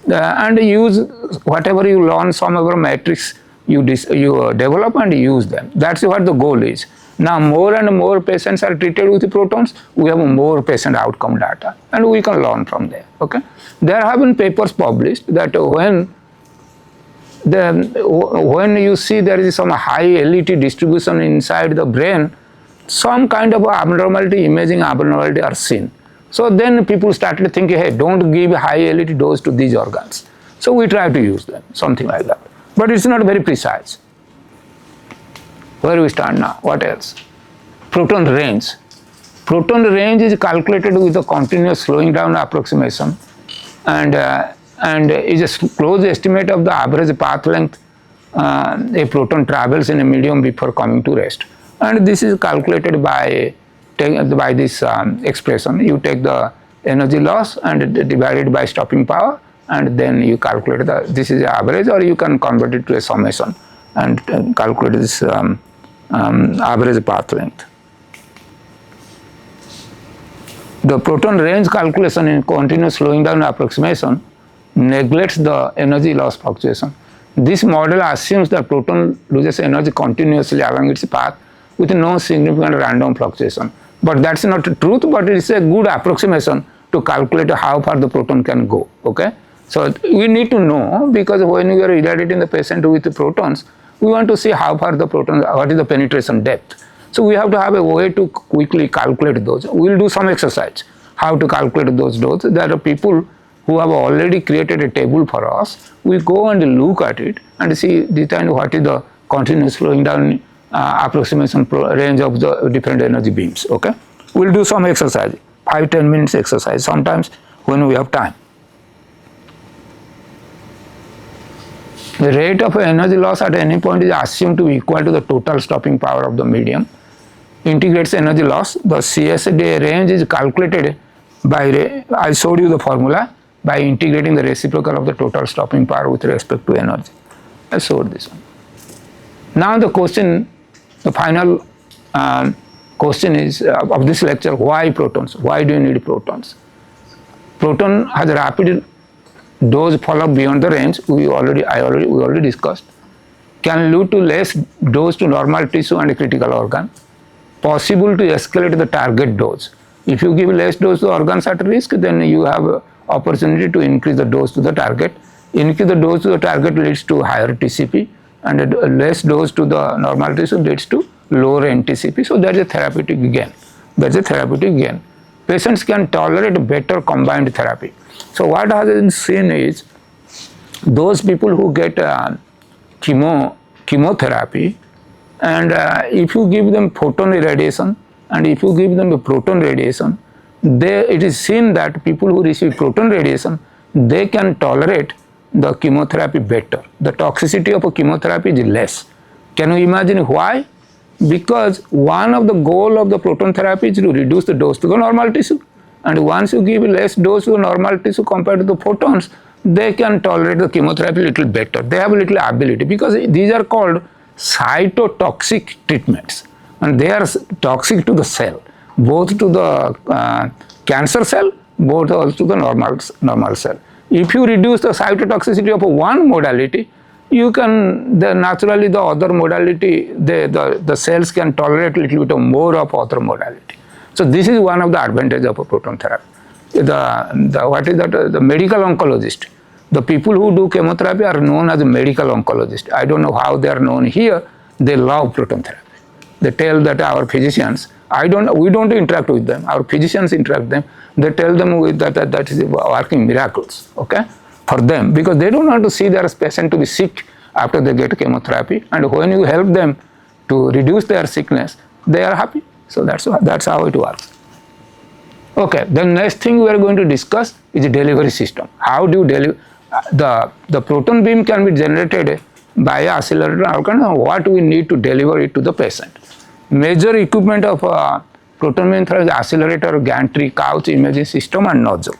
and use whatever you learn, some other metrics you develop and use them. That's what the goal is. Now more and more patients are treated with protons, we have more patient outcome data, and we can learn from there. Okay, there have been papers published that when you see there is some high LET distribution inside the brain, some kind of abnormality, imaging abnormality are seen. So then people started thinking, hey, don't give high LET dose to these organs. So we try to use them, something like that. But it's not very precise. Where we stand now? What else? Proton range. Proton range is calculated with a continuous slowing down approximation, and is a close estimate of the average path length a proton travels in a medium before coming to rest. And this is calculated by take by this expression. You take the energy loss and divide it by stopping power, and then you calculate this is the average, or you can convert it to a summation and calculate this average path length. The proton range calculation in continuous slowing down approximation neglects the energy loss fluctuation. This model assumes that proton loses energy continuously along its path with no significant random fluctuation. But that's not the truth, but it's a good approximation to calculate how far the proton can go. Okay? So we need to know, because when we are evaluating the patient with the protons, we want to see how far the protons, what is the penetration depth. So we have to have a way to quickly calculate those. We'll do some exercise how to calculate those doses. There are people who have already created a table for us. We go and look at it and see this time what is the continuous flowing down approximation range of the different energy beams. Okay, we'll do some exercise, 5-10 minutes exercise sometimes when we have time. The rate of energy loss at any point is assumed to be equal to the total stopping power of the medium. Integrates energy loss. The CSD range is calculated by, I showed you the formula, by integrating the reciprocal of the total stopping power with respect to energy. I showed this one. Now the question, the final question is of this lecture, why protons? Why do you need protons? Proton has a rapid dose follow beyond the range we already discussed, can lead to less dose to normal tissue and critical organ, possible to escalate the target dose. If you give less dose to organs at risk, then you have opportunity to increase the dose to the target. Increase the dose to the target leads to higher TCP, and less dose to the normal tissue leads to lower NTCP. So there is a therapeutic gain. There is a therapeutic gain. Patients can tolerate better combined therapy. So what has been seen is those people who get chemotherapy, and if you give them photon irradiation and if you give them a proton radiation, it is seen that people who receive proton radiation, they can tolerate the chemotherapy better. The toxicity of a chemotherapy is less. Can you imagine why? Because one of the goal of the proton therapy is to reduce the dose to the normal tissue. And once you give less dose to the normal tissue compared to the photons, they can tolerate the chemotherapy a little better. They have a little ability, because these are called cytotoxic treatments, and they are toxic to the cell, both to the cancer cell, both also to the normal cell. If you reduce the cytotoxicity of one modality, you can naturally the other modality, the cells can tolerate a little bit more of other modality. So this is one of the advantages of a proton therapy. The medical oncologist, the people who do chemotherapy are known as medical oncologists. I don't know how they are known here. They love proton therapy. They tell that our physicians, we don't interact with them. Our physicians interact with them. They tell them that is working miracles, okay, for them, because they don't want to see their patient to be sick after they get chemotherapy. And when you help them to reduce their sickness, they are happy. So that's how it works. Okay, the next thing we are going to discuss is the delivery system. How do you deliver? The proton beam can be generated by an accelerator organ, and what we need to deliver it to the patient. Major equipment of proton beam therapy is accelerator, gantry, couch, imaging system, and nozzle.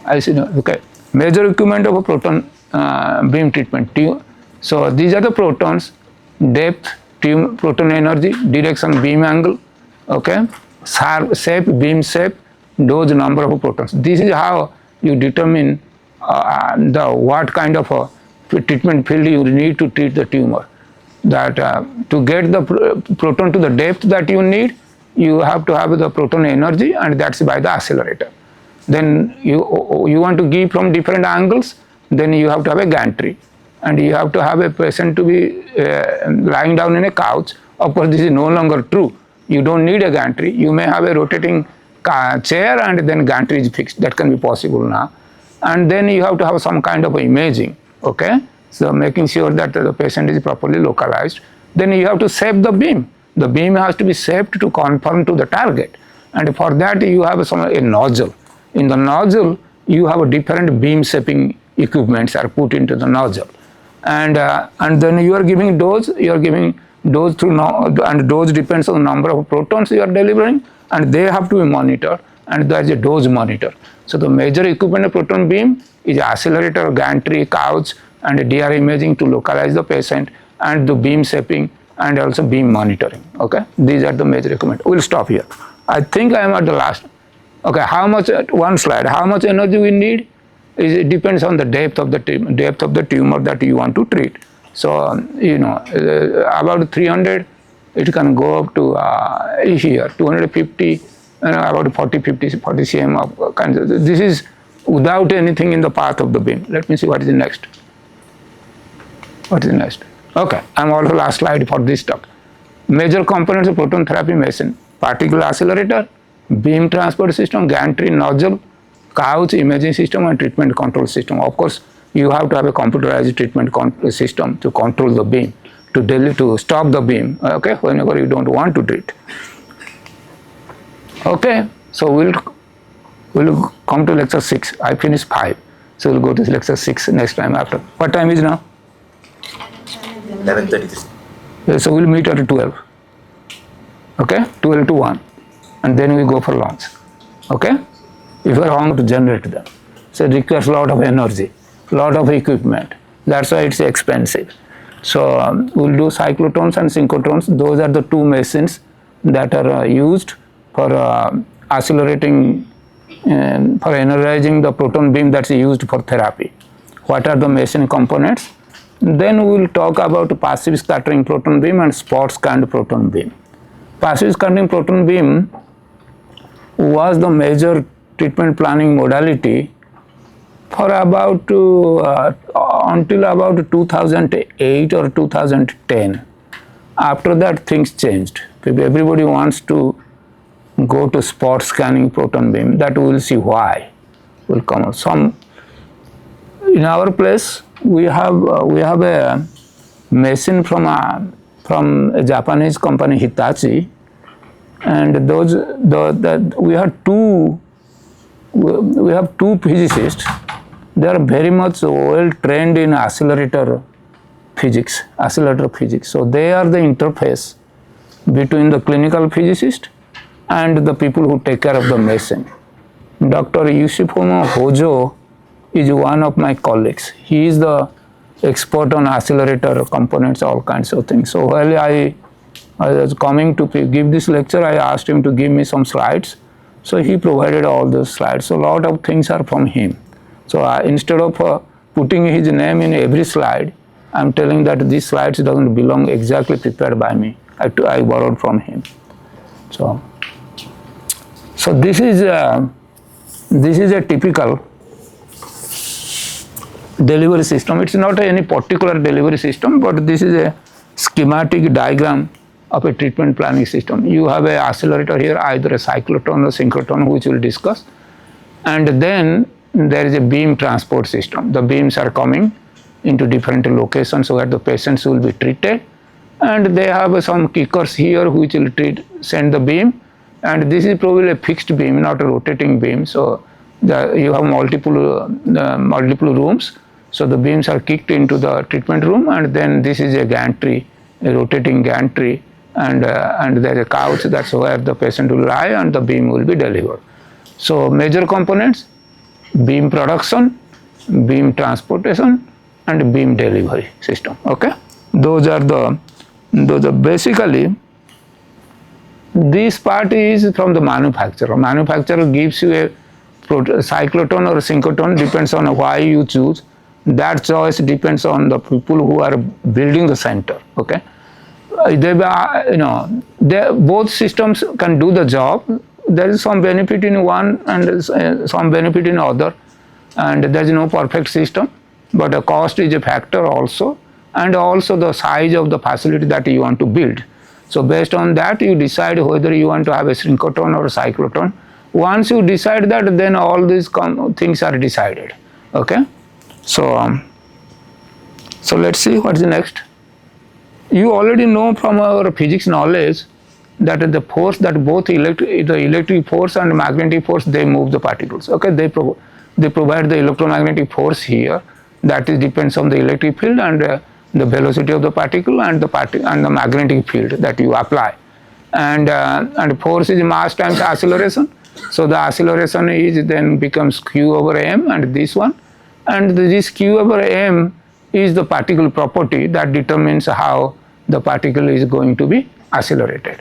Okay. Major equipment of a proton beam treatment. So these are the protons: depth, proton energy, direction, beam angle, okay, shape, beam shape, dose, number of protons. This is how you determine what kind of a treatment field you need to treat the tumor. That to get the proton to the depth that you need, you have to have the proton energy, and that's by the accelerator. Then you want to give from different angles, then you have to have a gantry, and you have to have a patient to be lying down in a couch. Of course, this is no longer true. You don't need a gantry. You may have a rotating chair, and then gantry is fixed. That can be possible now. And then you have to have some kind of imaging, okay? So making sure that the patient is properly localized. Then you have to shape the beam. The beam has to be shaped to conform to the target. And for that you have a nozzle. In the nozzle, you have a different beam shaping equipments are put into the nozzle. And then you are giving dose, through and dose depends on the number of protons you are delivering, and they have to be monitored, and there is a dose monitor. So the major equipment of proton beam is accelerator, gantry, couch, and DR imaging to localize the patient, and the beam shaping, and also beam monitoring. Okay, these are the major equipment. We'll stop here. I think I am at the last. Okay, how much, one slide, how much energy we need? It depends on the depth of the tumor that you want to treat. So about 300, it can go up to here 250, about 40 cm of kind of, this is without anything in the path of the beam. Let me see what is next. What is next? Okay, I'm on the last slide for this talk. Major components of proton therapy machine: particle accelerator, beam transport system, gantry, nozzle, couch, imaging system, and treatment control system. Of course, you have to have a computerized treatment system to control the beam, to stop the beam, okay, whenever you don't want to treat. Okay, so we'll come to lecture 6. I finished 5. So we'll go to lecture 6 next time after. What time is now? 11:33. So we'll meet at 12. Okay, 12 to 1. And then we go for lunch. Okay? If you are hungry to generate them. So it requires a lot of energy, a lot of equipment. That's why it's expensive. So we'll do cyclotrons and synchrotrons. Those are the two machines that are used for accelerating, for energizing the proton beam that's used for therapy. What are the machine components? Then we will talk about passive scattering proton beam and spot scanned proton beam. Passive scattering proton beam was the major treatment planning modality for about until about 2008 or 2010. After that, things changed. Everybody wants to go to spot scanning proton beam. That we will see why. Will come out. Some in our place we have a machine from a Japanese company, Hitachi, and we have two physicists. They are very much well trained in accelerator physics. So they are the interface between the clinical physicist and the people who take care of the machine. Dr. Yoshifumi Hojo is one of my colleagues. He is the expert on accelerator components, all kinds of things. So while I was coming to give this lecture, I asked him to give me some slides. So he provided all those slides. So a lot of things are from him. So instead of putting his name in every slide, I'm telling that these slides doesn't belong exactly prepared by me. I borrowed from him. So this is a typical delivery system. It's not any particular delivery system, but this is a schematic diagram of a treatment planning system. You have an accelerator here, either a cyclotron or synchrotron, which we'll discuss. And then there is a beam transport system. The beams are coming into different locations where the patients will be treated. And they have some kickers here which will send the beam. And this is probably a fixed beam, not a rotating beam. So you have multiple rooms. So the beams are kicked into the treatment room, and then this is a gantry, a rotating gantry, and there's a couch. That's where the patient will lie and the beam will be delivered. So major components: beam production, beam transportation, and beam delivery system. Okay, those are basically. This part is from the manufacturer. Manufacturer gives you a cyclotron or synchrotron, depends on why you choose. That choice depends on the people who are building the center. Okay, both systems can do the job. There is some benefit in one and some benefit in other, and there is no perfect system. But the cost is a factor also, and also the size of the facility that you want to build. So based on that, you decide whether you want to have a synchrotron or a cyclotron. Once you decide that, then all these things are decided. Okay, so let's see what's next. You already know from our physics knowledge that the force that both the electric force and magnetic force, they move the particles. Okay, they provide the electromagnetic force here. That depends on the electric field and the velocity of the particle and the magnetic field that you apply. and force is mass times acceleration. So the acceleration is then becomes q over m, and this one, and this q over m is the particle property that determines how the particle is going to be accelerated.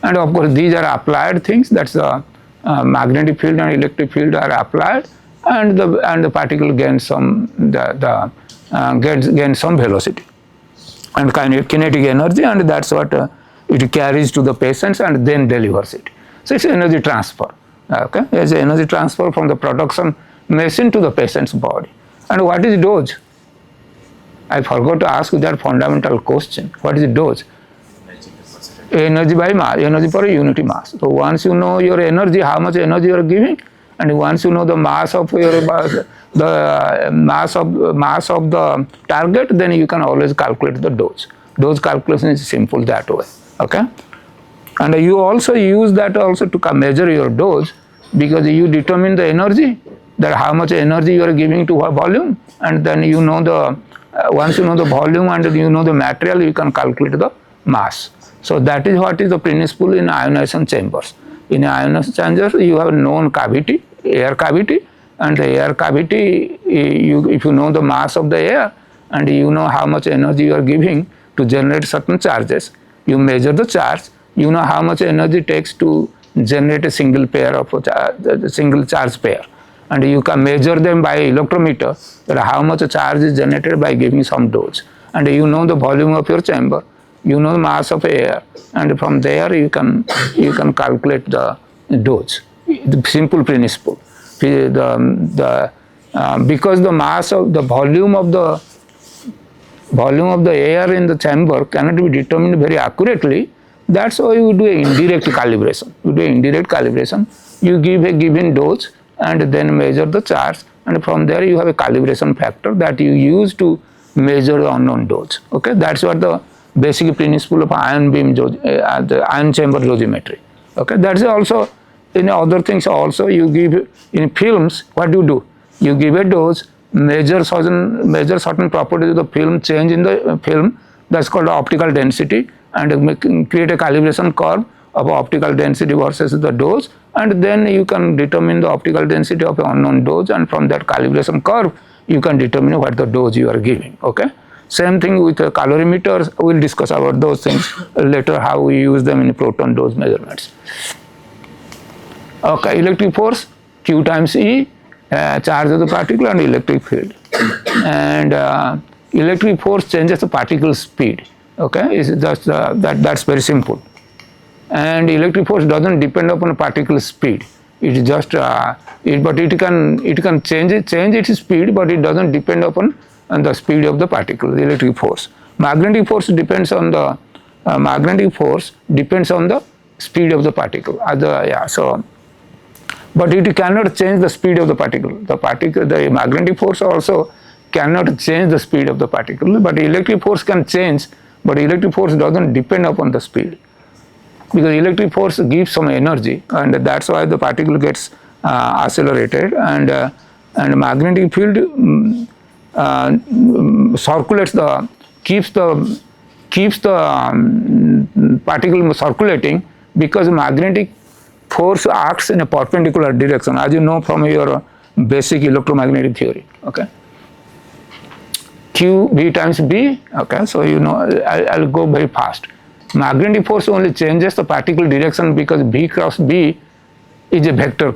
And of course these are applied things, that's the magnetic field and electric field are applied, and the particle gains some gains some velocity and kinetic energy, and that's what it carries to the patients and then delivers it. So it's energy transfer. Okay, it's energy transfer from the production machine to the patient's body. And what is dose? I forgot to ask you that fundamental question. What is dose? Energy by mass, energy per unit mass. So once you know your energy, how much energy you are giving, and once you know the mass of your the mass of the target, then you can always calculate the dose. Dose calculation is simple that way. Okay, and you also use that also to measure your dose, because you determine the energy, that how much energy you are giving to a volume, and then you know the once you know the volume and you know the material, you can calculate the mass. So that is what is the principle in ionization chambers. In ionization chambers, you have known cavity, air cavity, and the air cavity, if you know the mass of the air and you know how much energy you are giving to generate certain charges, you measure the charge, you know how much energy it takes to generate a single pair of a single charge pair, and you can measure them by electrometer, that how much charge is generated by giving some dose, and you know the volume of your chamber, you know the mass of air, and from there you can calculate the dose. The simple principle. Because the mass of the volume of the air in the chamber cannot be determined very accurately, that's why you do an indirect calibration. You do indirect calibration. You give a given dose and then measure the charge, and from there you have a calibration factor that you use to measure the unknown dose. Okay, that's what the basic principle of ion beam the ion chamber dosimetry. Okay, that's also in other things also. You give in films, what do? You give a dose, measure certain properties of the film, change in the film, that's called optical density, and create a calibration curve of optical density versus the dose, and then you can determine the optical density of an unknown dose, and from that calibration curve you can determine what the dose you are giving. Okay, same thing with calorimeters. We'll discuss about those things later, how we use them in proton dose measurements. Okay, electric force Q times E, charge of the particle, and electric field. And electric force changes the particle speed. Okay, it's just that's very simple. And electric force doesn't depend upon a particle speed. It is just but it can change its speed, but it doesn't depend upon the speed of the particle. The electric force. Magnetic force depends on the speed of the particle. But it cannot change the speed of the particle. The magnetic force also cannot change the speed of the particle, but electric force can change, but electric force doesn't depend upon the speed, because electric force gives some energy, and that's why the particle gets accelerated, and magnetic field keeps the particle circulating, because magnetic force acts in a perpendicular direction, as you know from your basic electromagnetic theory. Okay, Q V times B. Okay, so you know I'll go very fast. Magnetic force only changes the particle direction, because B cross B is a vector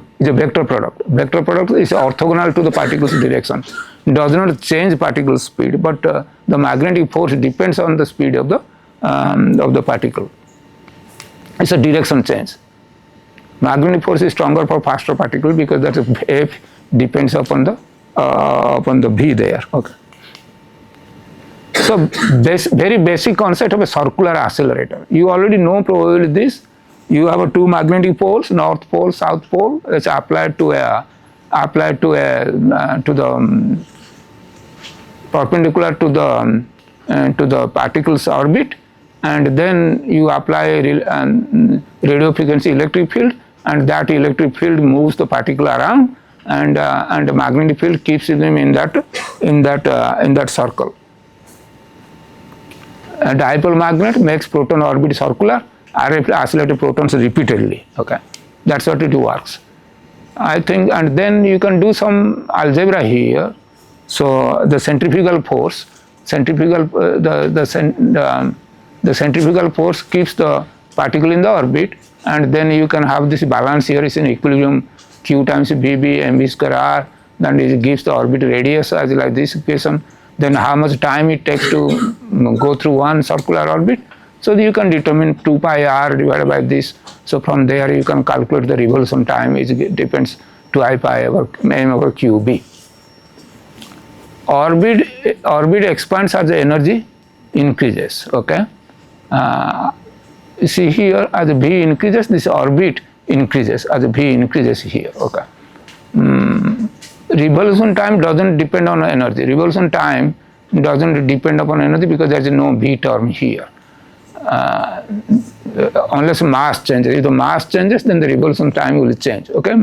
product. Vector product is orthogonal to the particle's direction. It does not change particle speed, but the magnetic force depends on the speed of the particle. It's a direction change. Magnetic force is stronger for faster particle, because that F depends upon the V there. Okay. So very basic concept of a circular accelerator. You already know probably this. You have two magnetic poles, north pole, south pole. It's applied to the perpendicular to the particle's orbit, and then you apply radio frequency electric field, and that electric field moves the particle around, and the magnetic field keeps them in that circle. A dipole magnet makes proton orbit circular, RF oscillated protons repeatedly. Okay, that's what it works. I think, and then you can do some algebra here. So the centrifugal force, the centrifugal force keeps the particle in the orbit, and then you can have this balance here is in equilibrium q times bb mv square r. Then it gives the orbit radius as like this equation. Then how much time it takes to go through one circular orbit. So you can determine 2 pi r divided by this. So from there you can calculate the revolution time. It depends 2 pi over m over qb. Orbit expands as the energy increases. Okay. You see here as v increases, this orbit increases as v increases here. Okay. Revolution time doesn't depend on energy. Revolution time doesn't depend upon energy because there is no v term here. Unless mass changes. If the mass changes, then the revolution time will change. Okay,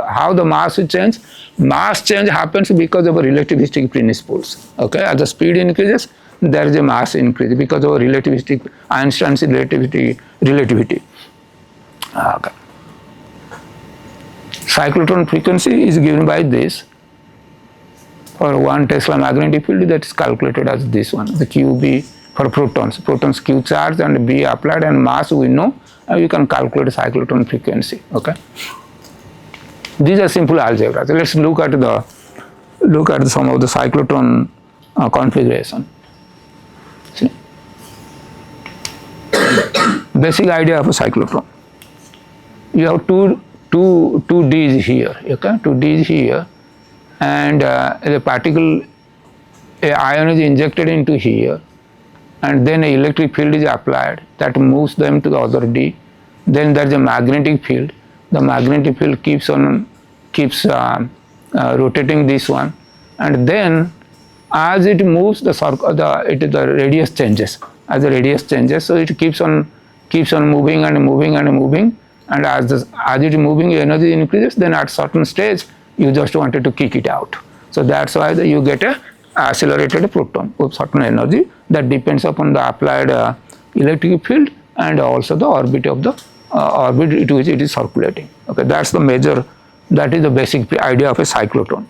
how the mass will change? Mass change happens because of relativistic principles. Okay, as the speed increases, there is a mass increase because of relativistic Einstein's relativity. Okay. Cyclotron frequency is given by this. For 1 Tesla magnetic field, that is calculated as this one, the QB for protons Q charge and B applied and mass we know, and we can calculate cyclotron frequency. Okay. These are simple algebra. So let's look at some of the cyclotron configuration. See? Basic idea of a cyclotron. You have two Ds here. Okay, 2 Ds here, and the particle, a ion is injected into here, and then an electric field is applied that moves them to the other D. Then there is a magnetic field. The magnetic field keeps rotating this one, and then as it moves, the radius changes. As the radius changes, so it keeps on moving and moving and moving. And as it is moving, energy increases. Then at certain stage, you just wanted to kick it out. So that's why you get a accelerated proton with certain energy that depends upon the applied electric field and also the orbit of the orbit to which it is circulating. Okay, that is the basic idea of a cyclotron.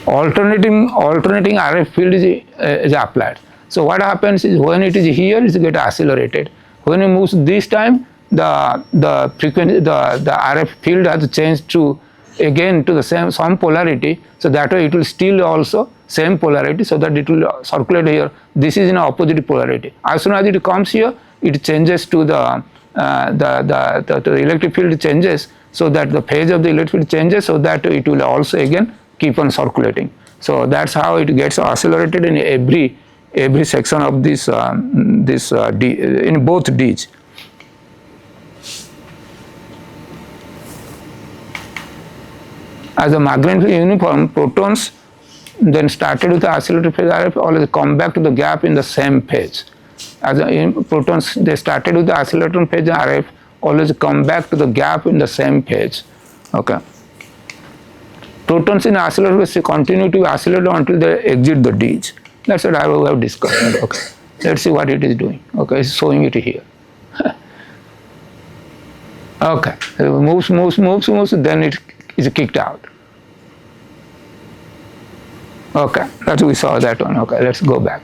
Alternating RF field is applied. So what happens is when it is here, it gets accelerated. When it moves this time, the frequency, the RF field has changed to the some polarity. So that way it will still also same polarity, so that it will circulate here. This is in opposite polarity. As soon as it comes here, it changes to the electric field changes, so that the phase of the electric field changes, so that it will also again keep on circulating. So that's how it gets accelerated in every section of this D, in both Ds. As a magnetically uniform, protons then started with the accelerated phase RF always come back to the gap in the same phase. As protons, they started with the accelerated phase RF always come back to the gap in the same phase. Okay. Protons in accelerated phase continue to accelerate until they exit the Ds. That's what I have discussed. Okay. Let's see what it is doing. Okay, it's showing it here. Okay, it moves, then it is kicked out. Okay, that we saw that one. Okay, let's go back.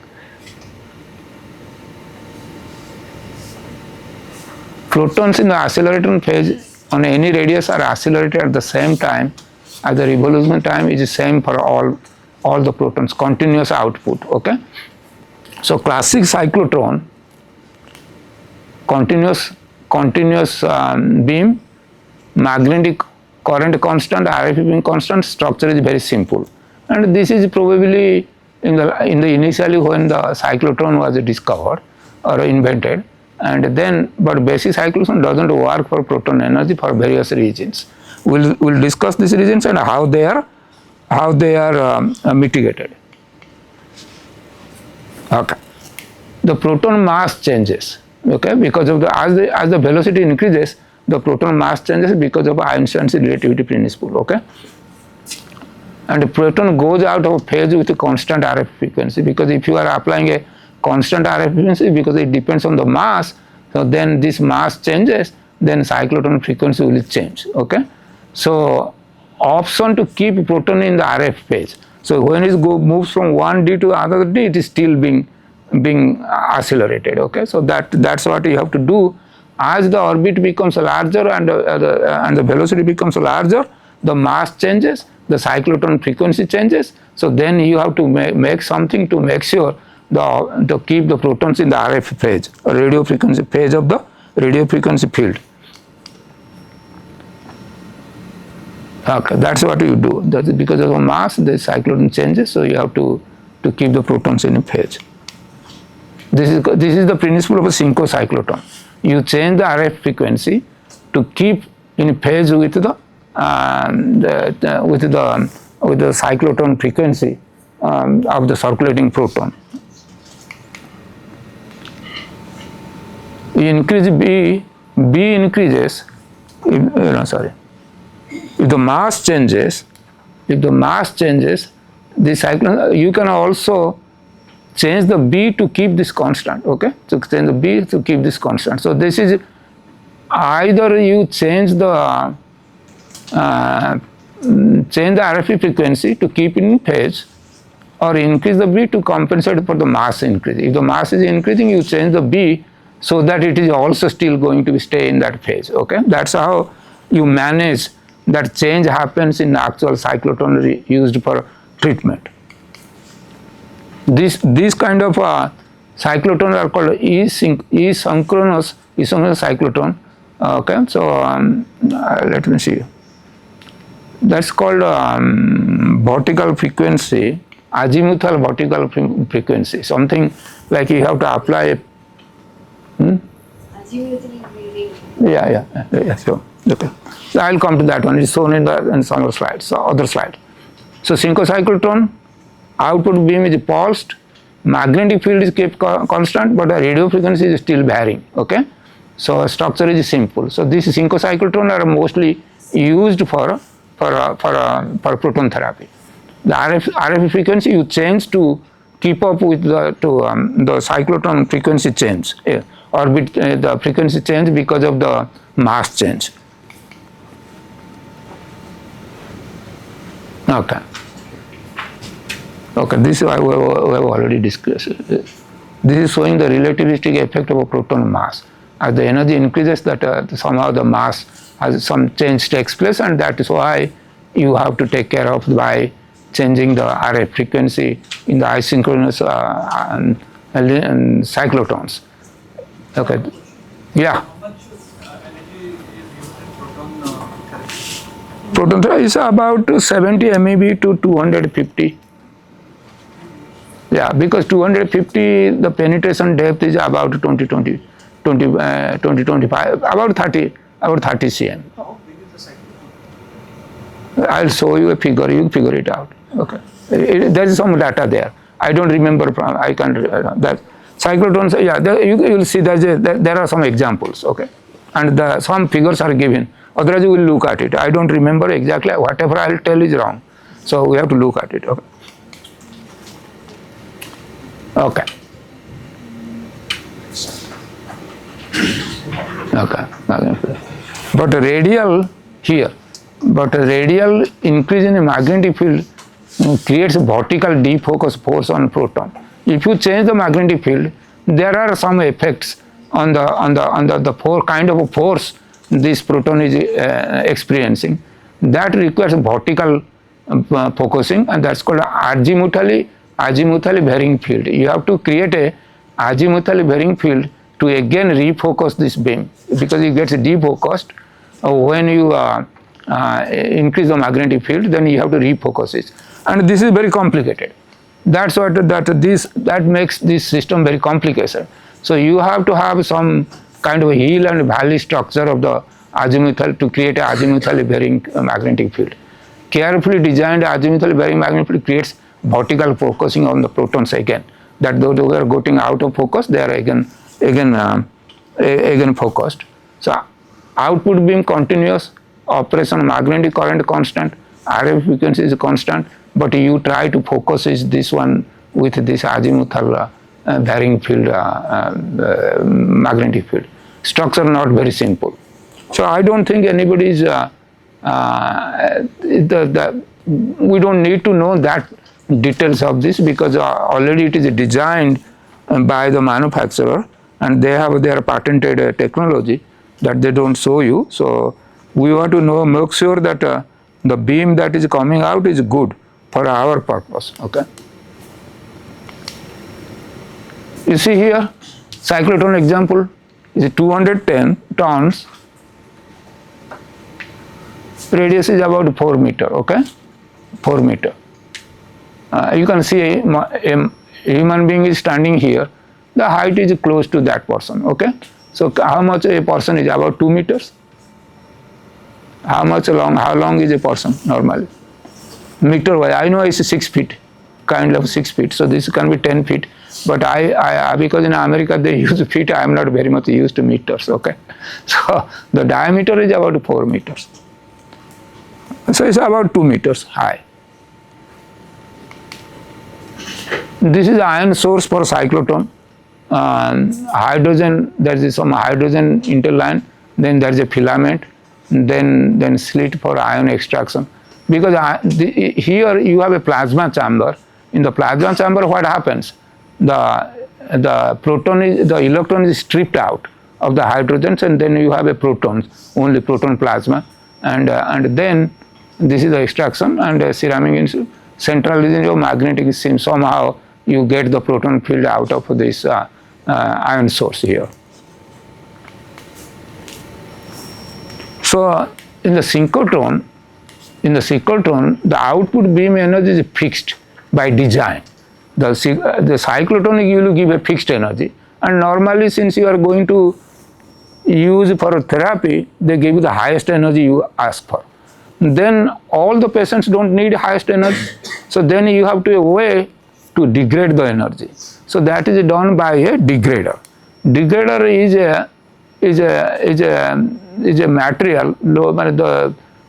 Protons in the accelerating phase on any radius are accelerated at the same time as the revolution time is the same for all the protons, continuous output. Okay, so classic cyclotron, continuous beam, magnetic current constant, RF beam constant, structure is very simple, and this is probably in the initially when the cyclotron was discovered or invented, and then but basic cyclotron doesn't work for proton energy for various reasons. We'll discuss these reasons and how they are mitigated. Okay, the proton mass changes. Okay, because of as the velocity increases, the proton mass changes because of Einstein's relativity principle. Okay, and the proton goes out of phase with a constant RF frequency, because if you are applying a constant RF frequency, because it depends on the mass, so then this mass changes, then cyclotron frequency will change. Okay, so option to keep proton in the RF phase. So when it moves from one D to another D, it is still being accelerated. Okay, so that's what you have to do. As the orbit becomes larger and the velocity becomes larger, the mass changes, the cyclotron frequency changes. So then you have to make something to make sure to keep the protons in the RF phase, or radio frequency phase of the radio frequency field. Okay, that's what you do. That is because of the mass, the cyclotron changes, so you have to keep the protons in a phase. This is the principle of a synchrocyclotron. You change the RF frequency to keep in phase with the cyclotron frequency of the circulating proton. You increase B increases. If the mass changes, the cyclotron, you can also change the B to keep this constant. Okay, so change the B to keep this constant. So this is either you change the RF frequency to keep in phase, or increase the B to compensate for the mass increase. If the mass is increasing, you change the B so that it is also still going to stay in that phase. Okay, that's how you manage that change happens in actual cyclotron used for treatment. This kind of cyclotron are called asynchronous cyclotron. Okay, so let me see. That's called vertical frequency, azimuthal vertical frequency. Something like you have to apply. Yeah, sure. Okay. So I'll come to that one. It's shown in some other slides. So other slide. So synchrocyclotron, output beam is pulsed, magnetic field is kept constant, but the radio frequency is still varying. Okay, so structure is simple. So these synchrocyclotron are mostly used for proton therapy. The RF frequency you change to keep up with the cyclotron frequency change, orbit the frequency change because of the mass change. Okay. Okay, this we have already discussed. This is showing the relativistic effect of a proton mass. As the energy increases, that somehow the mass has some change takes place, and that is why you have to take care of by changing the RF frequency in the asynchronous cyclotrons. Okay. Yeah. How much energy is used in proton therapy? Proton therapy is about 70 MeV to 250. Yeah, because 250 the penetration depth is about 25, about 30 cm. How big is the cyclotron? I'll show you a figure, you'll figure it out. Okay. There is some data there. I don't remember from, I can't, that cyclotrons, yeah, you will see there are some examples, okay. And some figures are given. Otherwise you will look at it. I don't remember exactly, whatever I'll tell is wrong. So we have to look at it, okay. Okay. Okay. But radial here, radial increase in the magnetic field creates a vertical defocus force on proton. If you change the magnetic field, there are some effects on the kind of a force this proton is experiencing. That requires vertical focusing, and that's called azimuthally varying field. You have to create a azimuthally varying field to again refocus this beam, because it gets defocused when you increase the magnetic field. Then you have to refocus it, and this is very complicated. That's what that makes this system very complicated. So you have to have some kind of hill and valley structure of the azimuthal to create a azimuthally varying magnetic field. Carefully designed azimuthally varying magnetic field creates vertical focusing on the protons again. That though they are getting out of focus, they are again focused. So output beam continuous, operation magnetic current constant, RF frequency is constant, but you try to focus is this one with this azimuthal varying field, magnetic field. Structure not very simple. So I don't think anybody is, we don't need to know that details of this, because already it is designed by the manufacturer and they have their patented technology that they don't show you. So we want to know, make sure that the beam that is coming out is good for our purpose. Okay. You see here, cyclotron example is 210 tons. Radius is about 4 meter. Okay, 4 meter. You can see a human being is standing here. The height is close to that person. Okay, so how much a person is? About 2 meters. How long is a person normally? Meter wise, I know it's 6 feet, kind of 6 feet. So this can be 10 feet. But I because in America they use feet, I am not very much used to meters. Okay, so the diameter is about 4 meters. So it's about 2 meters high. This is ion source for cyclotron. Hydrogen, there is some hydrogen interline, then there is a filament, then slit for ion extraction. Because here you have a plasma chamber. In the plasma chamber, what happens? The electron is stripped out of the hydrogens, and then you have a only proton plasma, and then this is the extraction, and ceramic into central region of magnetic seam. Somehow you get the proton field out of this ion source here. So in the synchrotron, the output beam energy is fixed by design. The cyclotron will give a fixed energy, and normally since you are going to use for therapy, they give you the highest energy you ask for. Then all the patients don't need highest energy, so then you have to a way to degrade the energy. So that is done by a degrader. Degrader is a material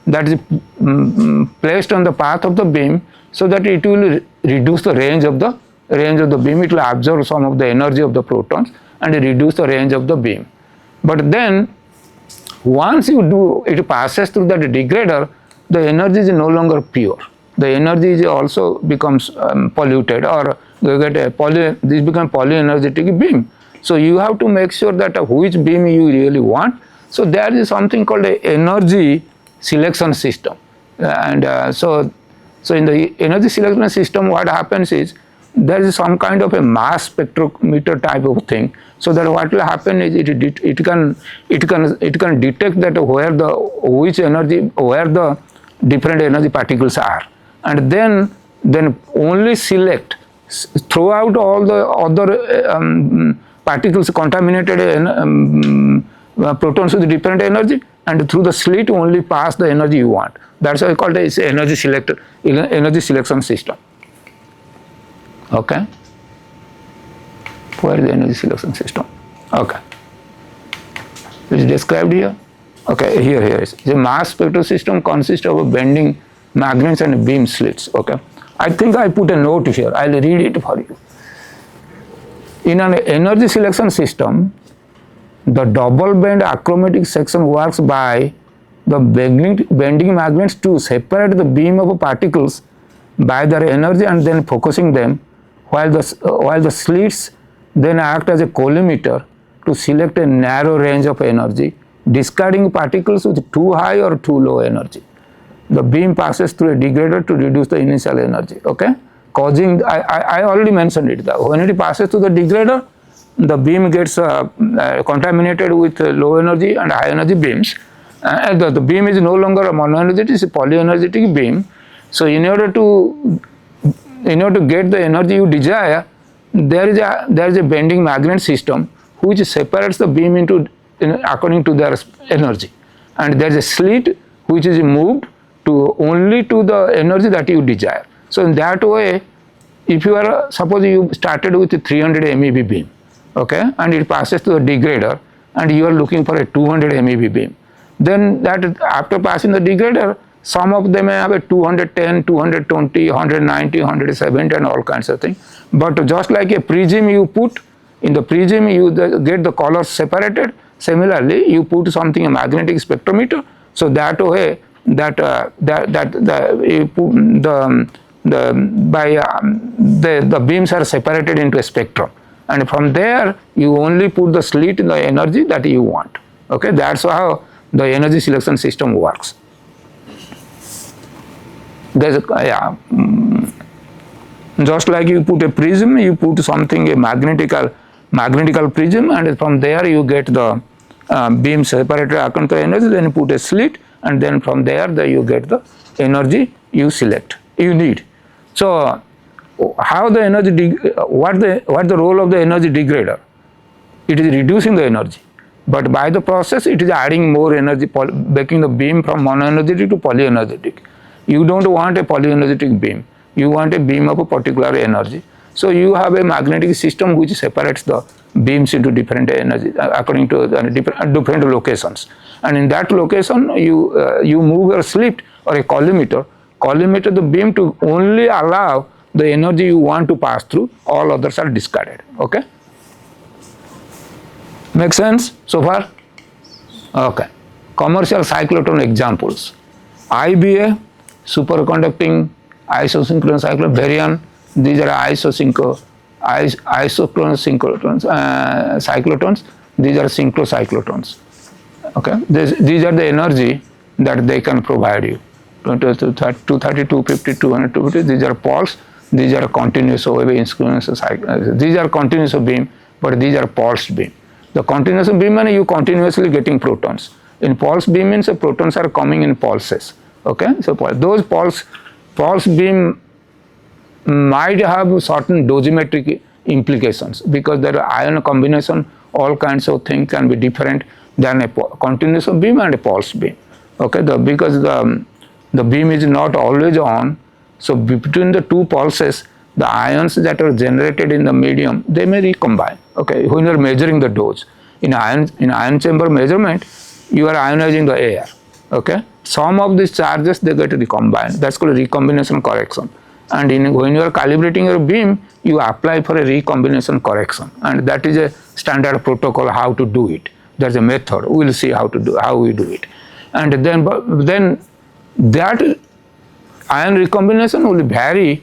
that is placed on the path of the beam, so that it will reduce the range of the beam. It will absorb some of the energy of the protons and reduce the range of the beam. But then once it passes through that degrader, the energy is no longer pure. The energy is also becomes polluted, or you get this becomes polyenergetic beam. So you have to make sure that which beam you really want. So there is something called a energy selection system, and so in the energy selection system, what happens is there is some kind of a mass spectrometer type of thing. So that what will happen is it can detect that where the different energy particles are, and then only select throughout all the other particles, contaminated protons with different energy, and through the slit only pass the energy you want. That's why called as energy selection system. Okay. Where is the energy selection system? Okay. It is described here. Okay, here is. The mass spectral system consists of bending magnets and beam slits. Okay. I think I put a note here. I'll read it for you. In an energy selection system, the double band achromatic section works by the bending magnets to separate the beam of particles by their energy and then focusing them, while the slits then act as a collimator to select a narrow range of energy, discarding particles with too high or too low energy. The beam passes through a degrader to reduce the initial energy. Okay, causing I already mentioned it. When it passes through the degrader, the beam gets contaminated with low energy and high energy beams. The beam is no longer a monoenergetic, it's a polyenergetic beam. So in order to get the energy you desire, there is a bending magnet system which separates the beam according to their energy, and there is a slit which is moved only to the energy that you desire. So in that way, if you are, suppose you started with a 300 MeV beam, okay, and it passes to the degrader, and you are looking for a 200 MeV beam, then that after passing the degrader, Some of them may have a 210, 220, 190, 170 and all kinds of things. But just like a prism you put, in the prism you get the colors separated. Similarly, you put something a magnetic spectrometer, so that way the beams are separated into a spectrum, and from there you only put the slit in the energy that you want. Okay, that's how the energy selection system works. There's just like you put a prism, you put something a magnetical prism, and from there you get the beam separated according to energy. Then you put a slit, and then from there you get the energy you select you need. So how the energy what the role of the energy degrader? It is reducing the energy, but by the process it is adding more energy, making the beam from monoenergetic to polyenergetic. You don't want a polyenergetic beam, you want a beam of a particular energy. So you have a magnetic system which separates the beams into different energy according to different locations, and in that location you move your slit or a collimator the beam to only allow the energy you want to pass through. All others are discarded. Okay, make sense so far? Okay, commercial cyclotron examples: IBA, superconducting isosynchronous cyclotron, baryon. These are isochronous cyclotrons. These are synchrocyclotrons. Okay, these are the energy that they can provide you. 230, 250, 200, 250. These are pulse. These are continuous wave cycle. These are continuous beam, but these are pulsed beam. The continuous beam means you continuously getting protons. In pulse beam means the protons are coming in pulses. Okay, so those pulse beam might have certain dosimetric implications because their ion combination, all kinds of things can be different than a continuous beam and a pulse beam. Okay, because the beam is not always on, so between the two pulses, the ions that are generated in the medium, they may recombine. Okay, when you are measuring the dose in ion chamber measurement, you are ionizing the air. Okay, some of these charges they get recombined. That's called recombination correction. And when you are calibrating your beam, you apply for a recombination correction, and that is a standard protocol how to do it. There's a method. We will see how we do it, and then that ion recombination will vary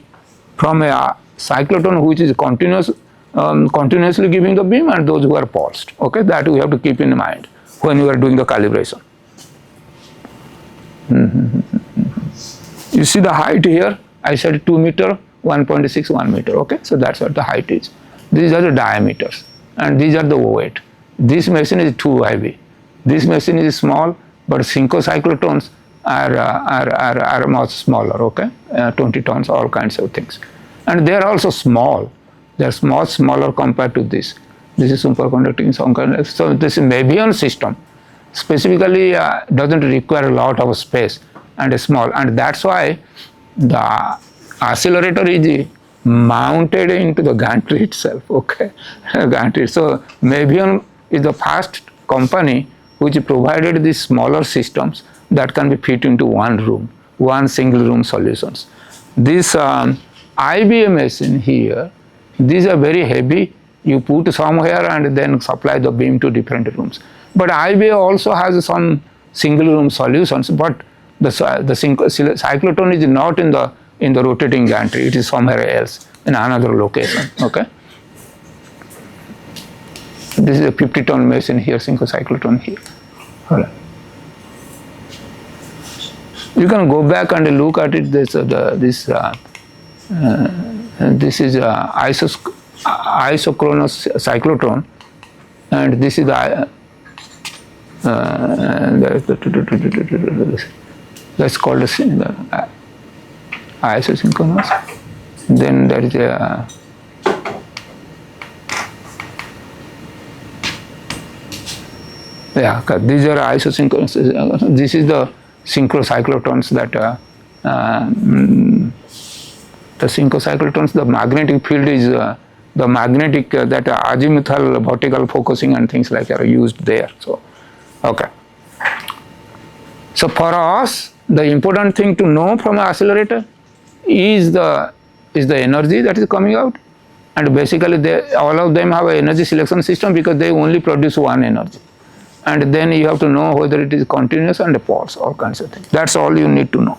from a cyclotron which is continuously giving the beam and those who are pulsed. Okay, that we have to keep in mind when you are doing the calibration. You see the height here. I said 2 meter, 1.6, 1 meter. Okay, so that's what the height is. These are the diameters, and these are the weight. This machine is too heavy. This machine is small, but synchrocyclotrons are much smaller. Okay, 20 tons, all kinds of things, and they are also small. They are much smaller compared to this. This is superconducting. So this is Mabian system. Specifically, doesn't require a lot of space and is small, and that's why the accelerator is mounted into the gantry itself. Okay, gantry. So Mabian is the first company which provided these smaller systems that can be fit into one room, one single room solutions. This IBA machine here, these are very heavy. You put somewhere and then supply the beam to different rooms. But IBA also has some single room solutions, but the cyclotron is not in the rotating gantry. It is somewhere else in another location. Okay. This is a 50-ton machine here, synchrocyclotron here. All right. You can go back and look at it. This is isochronous cyclotron, and this is the that's called the isosynchronous. Then there is a these are isosynchronous. This is the synchrocyclotrons that the synchrocyclotrons. The magnetic field is the magnetic that azimuthal vertical focusing and things like that are used there. So okay. So for us, the important thing to know from an accelerator is the energy that is coming out, and basically all of them have an energy selection system because they only produce one energy, and then you have to know whether it is continuous and pulse, all kinds of things. That's all you need to know.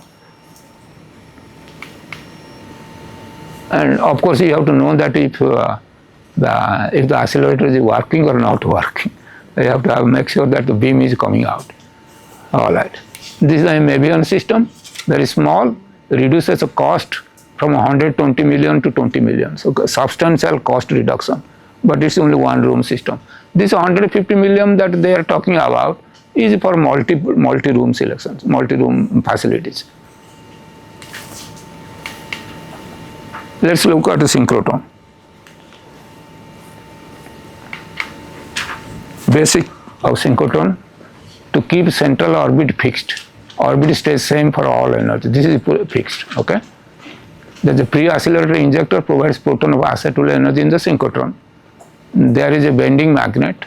And of course you have to know that if the accelerator is working or not working. You have to make sure that the beam is coming out. All right. This is a Mabian system, very small, reduces the cost from 120 million to 20 million. So substantial cost reduction, but it's only one room system. This 150 million that they are talking about is for multi-room selections, multi-room facilities. Let's look at the synchrotron. Basic of synchrotron: to keep central orbit fixed. Orbit stays same for all energy. This is fixed. Okay. The pre-accelerator injector provides proton of acetylene energy in the synchrotron. There is a bending magnet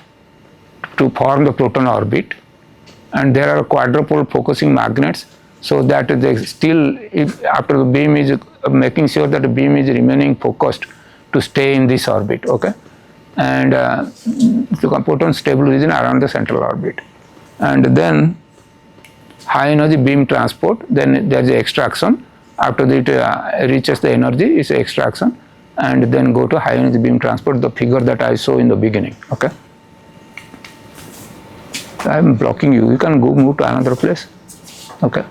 to form the proton orbit, and there are quadrupole focusing magnets, so that they still, if after the beam is making sure that the beam is remaining focused to stay in this orbit. Okay. And the proton stable region around the central orbit, and then high energy beam transport. Then there is extraction. After it reaches the energy, is extraction, and then go to high energy beam transport. The figure that I saw in the beginning. Okay. I am blocking you. You can go move to another place. Okay.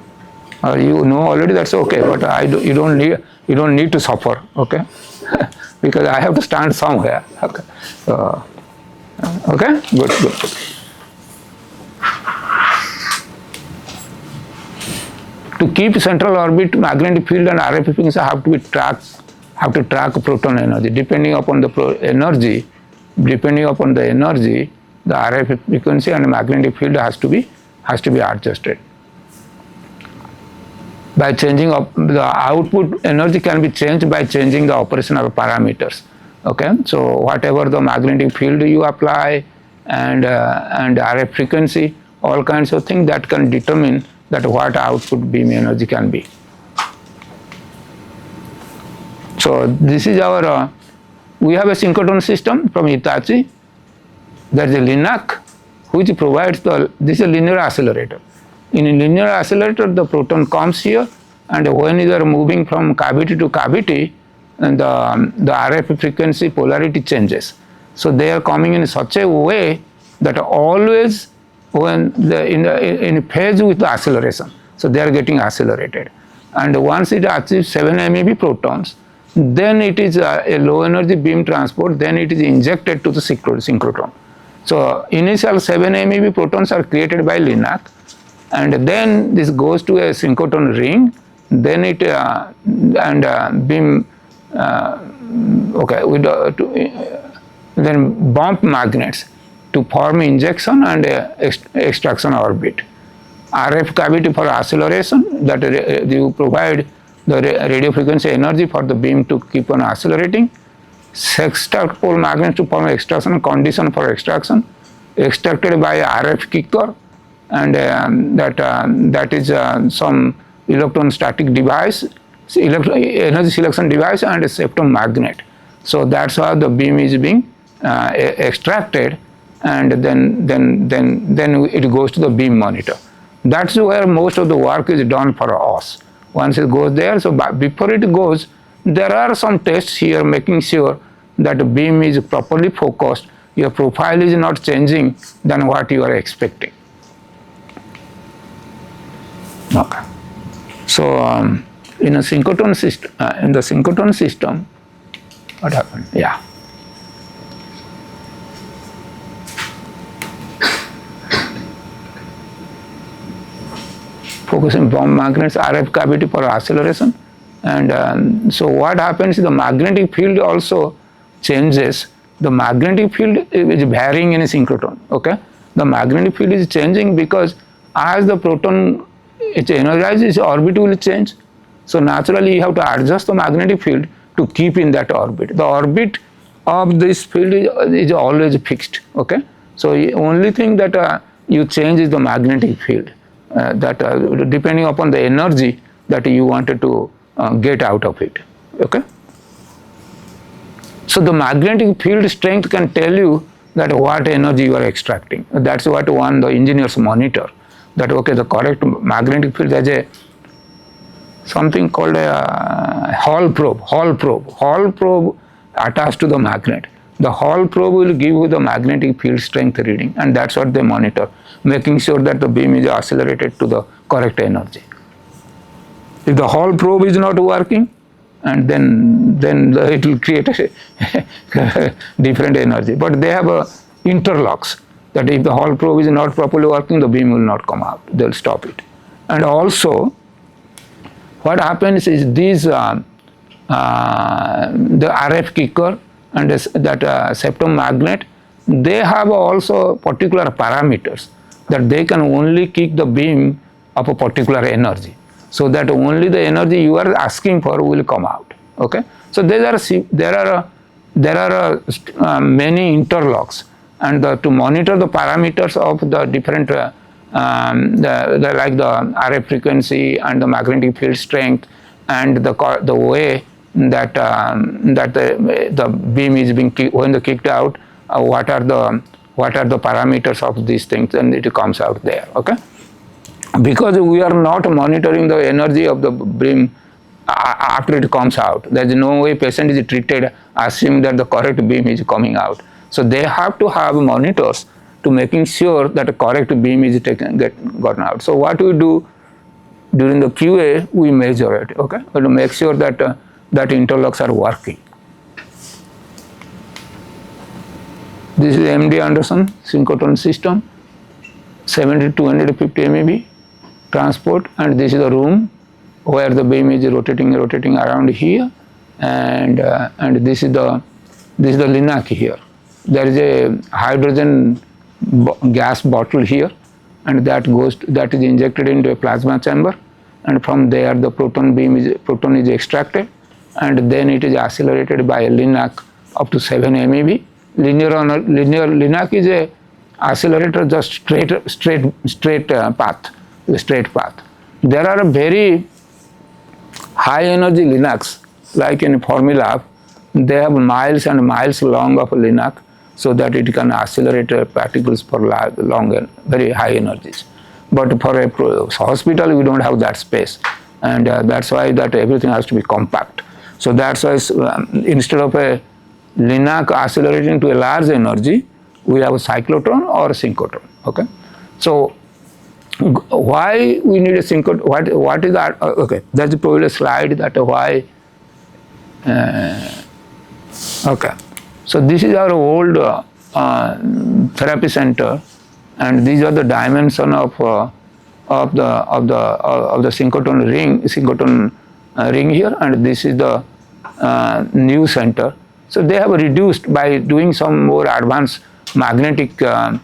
Or you know already. That's okay. But you don't need to suffer. Okay. Because I have to stand somewhere. Okay. Okay. Good. To keep central orbit, magnetic field and RF frequency have to track proton energy. Depending upon the energy, the RF frequency and magnetic field has to be adjusted. By changing up the output energy can be changed by changing the operational parameters. Okay, so whatever the magnetic field you apply and RF frequency, all kinds of things that can determine that what output beam energy can be. So this is our, we have a synchrotron system from Hitachi. There is a LINAC which provides this is a linear accelerator. In a linear accelerator, the proton comes here, and when you are moving from cavity to cavity, and the RF frequency polarity changes. So they are coming in such a way that always when in phase with the acceleration, so they are getting accelerated. And once it achieves 7 MeV protons, then it is a low energy beam transport, then it is injected to the synchrotron. So initial 7 MeV protons are created by LINAC, and then this goes to a synchrotron ring, then it beam then bump magnets to form injection and extraction orbit. RF cavity for acceleration, that you provide the radio frequency energy for the beam to keep on accelerating. Sextile pole magnets to form extraction condition for extraction, extracted by RF kicker, and that is some electrostatic device, energy selection device, and a septum magnet. So that's how the beam is being extracted, and then it goes to the beam monitor. That's where most of the work is done for us. Once it goes there, so before it goes, there are some tests here making sure that the beam is properly focused, your profile is not changing than what you are expecting. Okay. So in a synchrotron system, what happened? Yeah. Focusing bomb magnets, RF cavity for acceleration, and so what happens is the magnetic field also changes. The magnetic field is varying in a synchrotron. Okay, the magnetic field is changing because as the proton is energized, its orbit will change. So naturally, you have to adjust the magnetic field to keep in that orbit. The orbit of this field is always fixed. Okay, so the only thing that you change is the magnetic field. depending upon the energy that you wanted to get out of it. Okay. So the magnetic field strength can tell you that what energy you are extracting. That's what the engineers monitor. That okay, the correct magnetic field has a something called a Hall probe. Hall probe attached to the magnet. The Hall probe will give you the magnetic field strength reading, and that's what they monitor, making sure that the beam is accelerated to the correct energy. If the Hall probe is not working, and then it will create a different energy. But they have interlocks that if the Hall probe is not properly working, the beam will not come out. They will stop it. And also, what happens is these the RF kicker and that septum magnet, they have also particular parameters that they can only kick the beam of a particular energy, so that only the energy you are asking for will come out. Okay, so there are many interlocks, and to monitor the parameters of the different like the RF frequency and the magnetic field strength and the way that the beam is being when they kicked out, what are the parameters of these things, and it comes out there. Okay, because we are not monitoring the energy of the beam after it comes out. There is no way patient is treated assuming that the correct beam is coming out. So they have to have monitors to making sure that a correct beam is gotten out. So what we do during the QA, we measure it, okay, to make sure that that interlocks are working. This is MD Anderson synchrotron system, 70 to 250 MeV transport, and this is the room where the beam is rotating around here, and this is the linac here. There is a hydrogen gas bottle here, and that is injected into a plasma chamber, and from there the proton is extracted, and then it is accelerated by a linac up to 7 MeV. Linear linac is a accelerator just straight path. There are very high energy linacs, like in Formula, they have miles and miles long of a linac, so that it can accelerate particles for long and very high energies. But for a hospital, we don't have that space, and that's why that everything has to be compact. So that's why instead of a linac accelerating to a large energy, we have a cyclotron or a synchrotron. Okay, so why we need a synchrotron? What is that? Okay, that's probably a slide that why. Okay, so this is our old therapy center, and these are the dimension of the synchrotron ring here, and this is the new center. So they have reduced by doing some more advanced magnetic design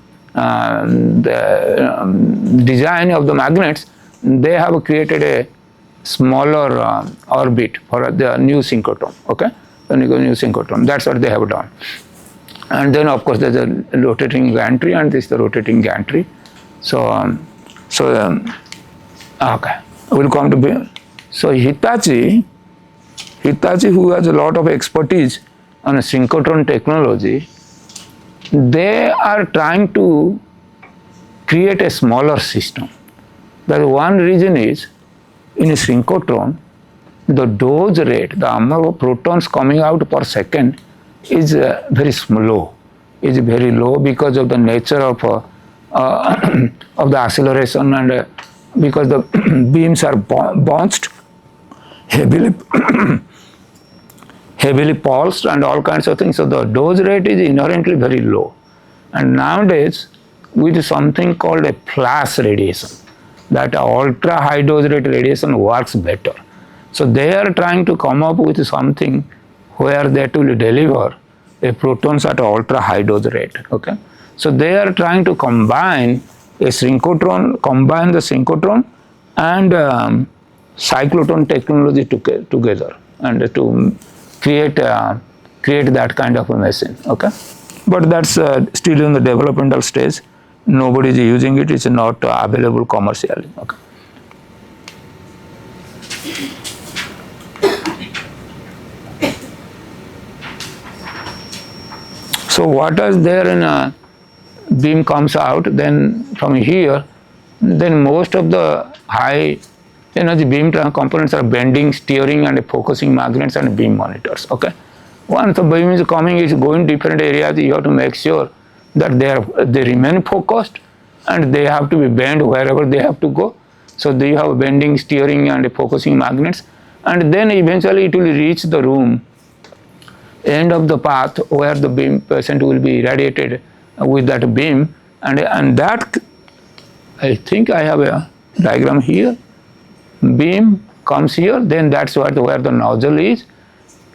of the magnets. They have created a smaller orbit for the new synchrotron. Okay, the new synchrotron. That's what they have done. And then of course there's a rotating gantry, and this is the rotating gantry. Okay, we'll come to so Hitachi, who has a lot of expertise on a synchrotron technology, they are trying to create a smaller system. The one reason is in a synchrotron, the dose rate, the amount of protons coming out per second is very slow, is very low because of the nature of the acceleration, and because the beams are bounced, heavily pulsed and all kinds of things. So the dose rate is inherently very low. And nowadays, with something called a flash radiation, that ultra high dose rate radiation works better. So they are trying to come up with something where that will deliver a protons at ultra high dose rate. Okay, so they are trying to combine the synchrotron and cyclotron technology together, and to create that kind of a machine. Okay, but that's still in the developmental stage. nobody is using it. It's not available commercially. Okay. So what is there in a beam comes out, then from here, then most of the high energy beam components are bending, steering, and focusing magnets and beam monitors. Okay. Once the beam is coming, it's going different areas. You have to make sure that they remain focused, and they have to be bent wherever they have to go. So they have bending, steering, and focusing magnets, and then eventually it will reach the room end of the path where the beam patient will be irradiated with that beam, and that, I think I have a diagram here. Beam comes here, then that's where the nozzle is.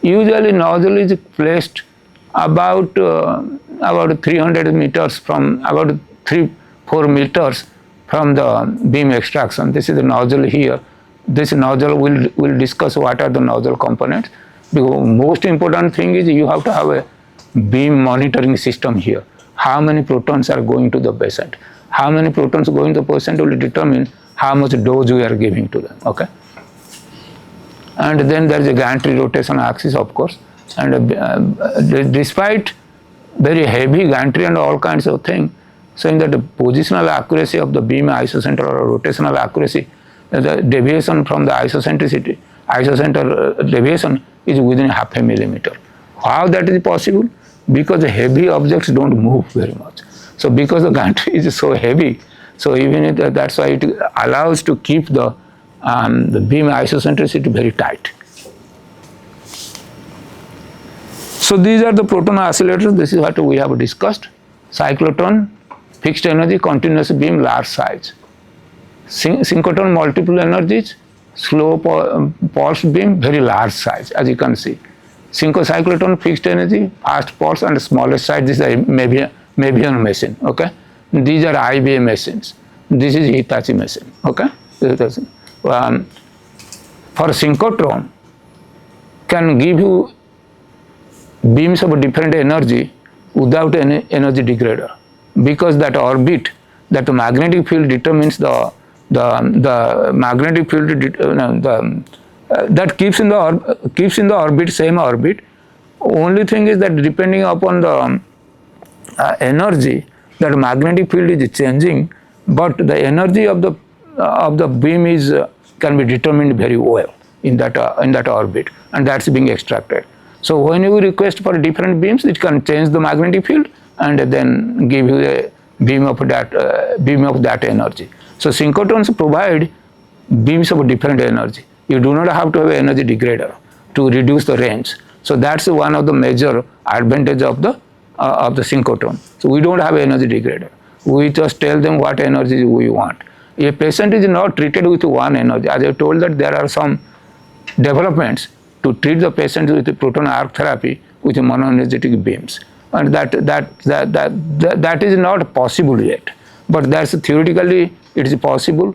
Usually nozzle is placed about 300 meters from, about 3-4 meters from the beam extraction. This is the nozzle here. This nozzle will discuss what are the nozzle components. The most important thing is you have to have a beam monitoring system here. How many protons are going to the patient? How many protons going to the patient will determine how much dose we are giving to them. Okay. And then there is a gantry rotation axis, of course. And despite very heavy gantry and all kinds of things, saying that the positional accuracy of the beam isocenter or rotational accuracy, the deviation from the isocenter deviation is within 0.5 millimeter. How that is possible? Because the heavy objects don't move very much. So because the gantry is so heavy, so even that's why it allows to keep the beam isocentricity very tight. So these are the proton oscillators. This is what we have discussed. Cyclotron, fixed energy, continuous beam, large size. Synchrotron, multiple energies, slow pulse beam, very large size, as you can see. Synchrocyclotron, fixed energy, fast pulse, and smallest size. This is a Mavian machine. Okay, these are IBA machines. This is Hitachi machine. Okay, for synchrotron, can give you beams of different energy without any energy degrader, because that orbit, that magnetic field determines the magnetic field that keeps in the orbit, same orbit. Only thing is that depending upon the energy, that magnetic field is changing, but the energy of the beam is can be determined very well in that orbit, and that's being extracted. So when you request for different beams, it can change the magnetic field and then give you a beam of that energy. So synchrotrons provide beams of different energy. You do not have to have an energy degrader to reduce the range. So that's one of the major advantage of the synchrotron. So we don't have an energy degrader. We just tell them what energy we want. A patient is not treated with one energy. As I told that there are some developments to treat the patient with proton arc therapy with monoenergetic beams, and that is not possible yet. But that's theoretically it is possible.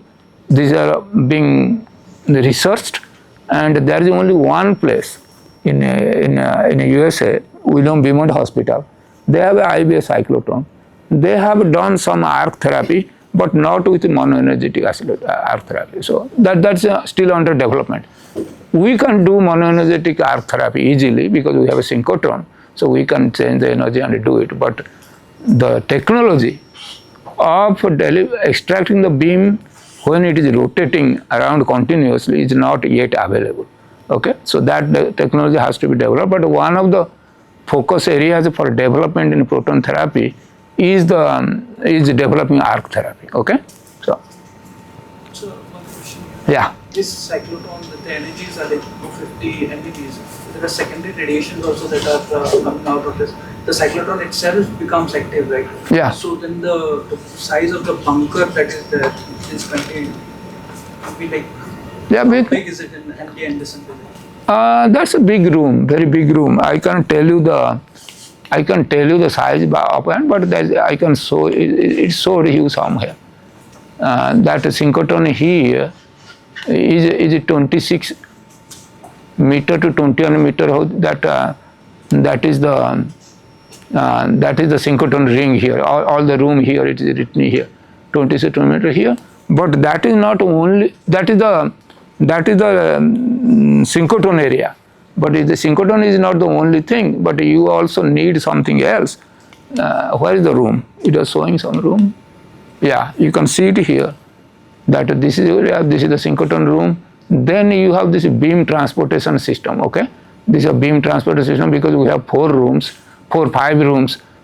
These are being researched, and there is only one place in USA, William Beaumont Hospital. They have an IBA cyclotron. They have done some arc therapy, but not with monoenergetic arc therapy. So that's still under development. We can do monoenergetic arc therapy easily because we have a synchrotron, so we can change the energy and do it. But the technology of extracting the beam when it is rotating around continuously is not yet available. Okay, so that technology has to be developed. But one of the focus areas for development in proton therapy is developing arc therapy. Okay, so one question. yeah. This cyclotron, the energies are like 250 MeVs. There are secondary radiations also that are coming out of this. The cyclotron itself becomes active, right? Yeah. So then the size of the bunker that is there is contained. Would be like, Yeah, how big is it in MD Anderson building? That's a big room, very big room. I can't tell you the size by offhand, but I can show it's so huge somewhere. That synchrotron here is 26 meter to 21 meter. That is the That is the synchrotron ring here. All the room here, it is written here, 26 Dosimetry here. But that is not only, that is the synchrotron area. But the synchrotron is not the only thing, but you also need something else. Where is the room? It is showing some room. Yeah, you can see it here. That this is the synchrotron room. Then you have this beam transportation system. Okay, this is a beam transportation system because we have 5 rooms.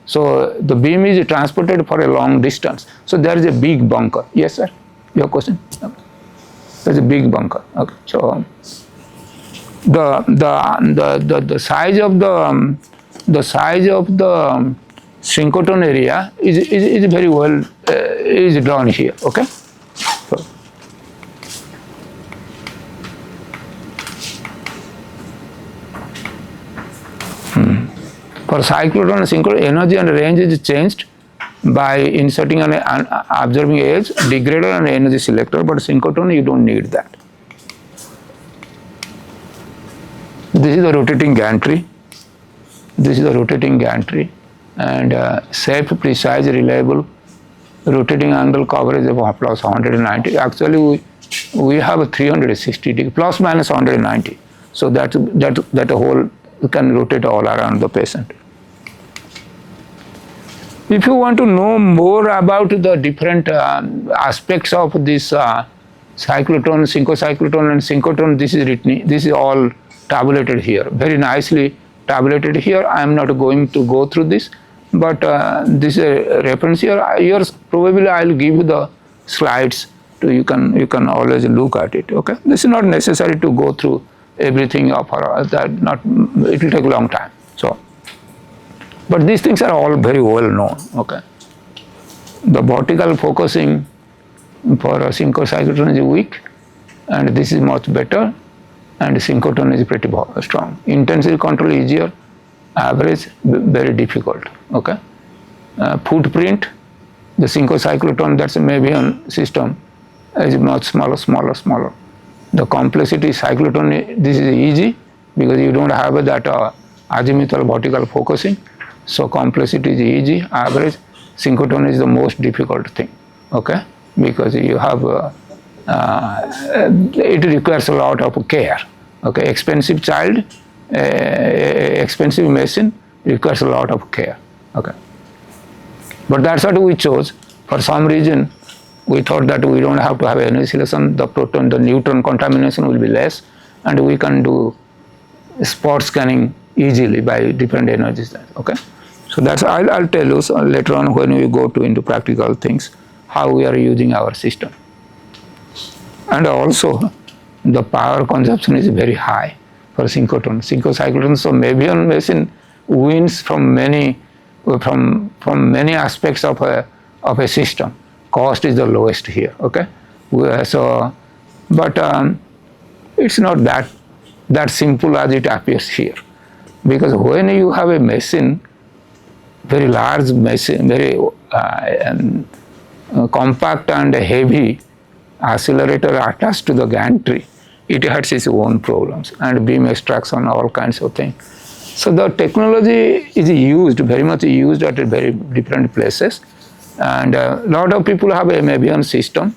So the beam is transported for a long distance. So there is a big bunker. Yes, sir. Your question? Okay. There's a big bunker. Okay. So the size of the synchrotron area is very well is drawn here. Okay. So, for cyclotron and synchrotron, energy and range is changed by inserting an observing edge, degrader and energy selector, but synchrotron you don't need that. This is the rotating gantry. And safe, precise, reliable rotating angle coverage of plus 190. Actually, we have a 360 degree, plus minus 190. So that whole can rotate all around the patient. If you want to know more about the different aspects of this cyclotron, syncocyclotron and synchrotron, this is written, this is all tabulated here, very nicely tabulated here. I am not going to go through this, but this is a reference here. Yours probably I will give you the slides, to you can always look at it. Okay, this is not necessary to go through everything of that. Not, it will take a long time. So, but these things are all very well known. Okay, the vertical focusing for a syncocyclotron is weak, and this is much better, and synchrotron is pretty strong. Intensity control easier, average very difficult. Okay, footprint, the syncocyclotron, that's a Mavian system, is much smaller. The complexity cyclotron, this is easy because you don't have that azimuthal vertical focusing. So complexity is easy, average. Synchrotron is the most difficult thing. Okay, because you have it requires a lot of care. Okay, expensive child, expensive machine requires a lot of care. Okay, but that's what we chose. For some reason, we thought that we don't have to have energy selection. The proton, the neutron contamination will be less, and we can do spot scanning easily by different energies. Okay, so that's I'll tell you later on when we go into practical things how we are using our system. And also, the power consumption is very high for synchrotron, syncocyclotron. So Mavian machine wins from many aspects of a system. Cost is the lowest here. Okay, so but it's not that simple as it appears here, because when you have a machine, very large machine, very compact and heavy accelerator attached to the gantry, it has its own problems, and beam extraction, all kinds of things. So the technology is used, very much used at very different places, and a lot of people have a Mavian system,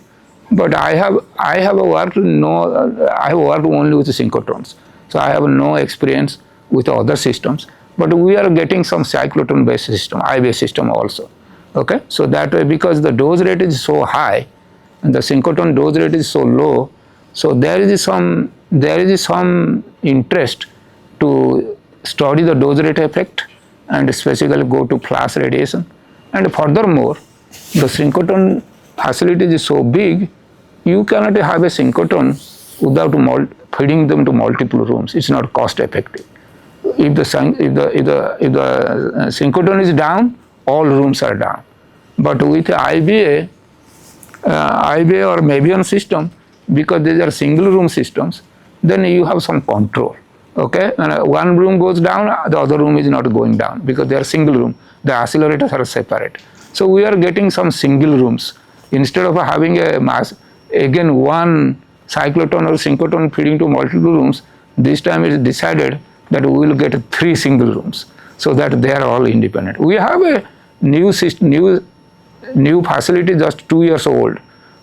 but I have worked only with synchrotrons, so I have no experience with other systems. But we are getting some cyclotron-based system, I-based system also. Okay, so that way, because the dose rate is so high and the synchrotron dose rate is so low, so there is some interest to study the dose rate effect and specifically go to flash radiation. And furthermore, the synchrotron facility is so big, you cannot have a synchrotron without feeding them to multiple rooms. It's not cost effective. If the synchrotron is down, all rooms are down. But with IBA or Mavian system, because these are single room systems, then you have some control. Okay, when one room goes down, the other room is not going down because they are single room. The accelerators are separate. So we are getting some single rooms instead of having a mass. Again, one cyclotron or synchrotron feeding to multiple rooms. This time it is decided that we will get 3 single rooms. so that they are all independent. We have a new system, new facility just 2 years old.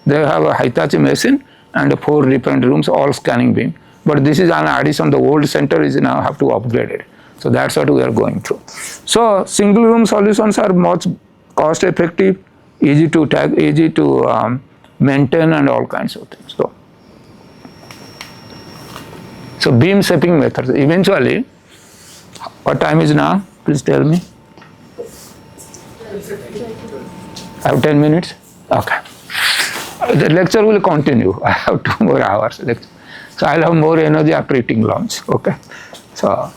They have a Hitachi machine and 4 different rooms, all scanning beam. But this is an addition. The old center is now have to upgrade it. So that's what we are going through. So single room solutions are much cost effective, easy to maintain, and all kinds of things. So beam shaping methods. Eventually, what time is now? Please tell me. I have 10 minutes? Okay. The lecture will continue. I have 2 more hours lecture. So I'll have more energy after eating lunch. Okay. So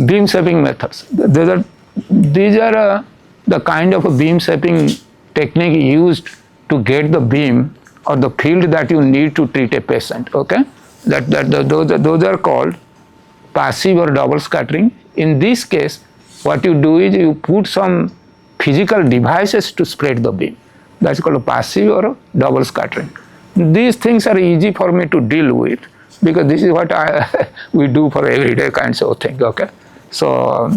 beam shaping methods. These are the kind of beam shaping technique used to get the beam or the field that you need to treat a patient. Okay. Those are called passive or double scattering. In this case, what you do is you put some physical devices to spread the beam. That's called a passive or double scattering. These things are easy for me to deal with because this is what we do for everyday kinds of thing. Okay, so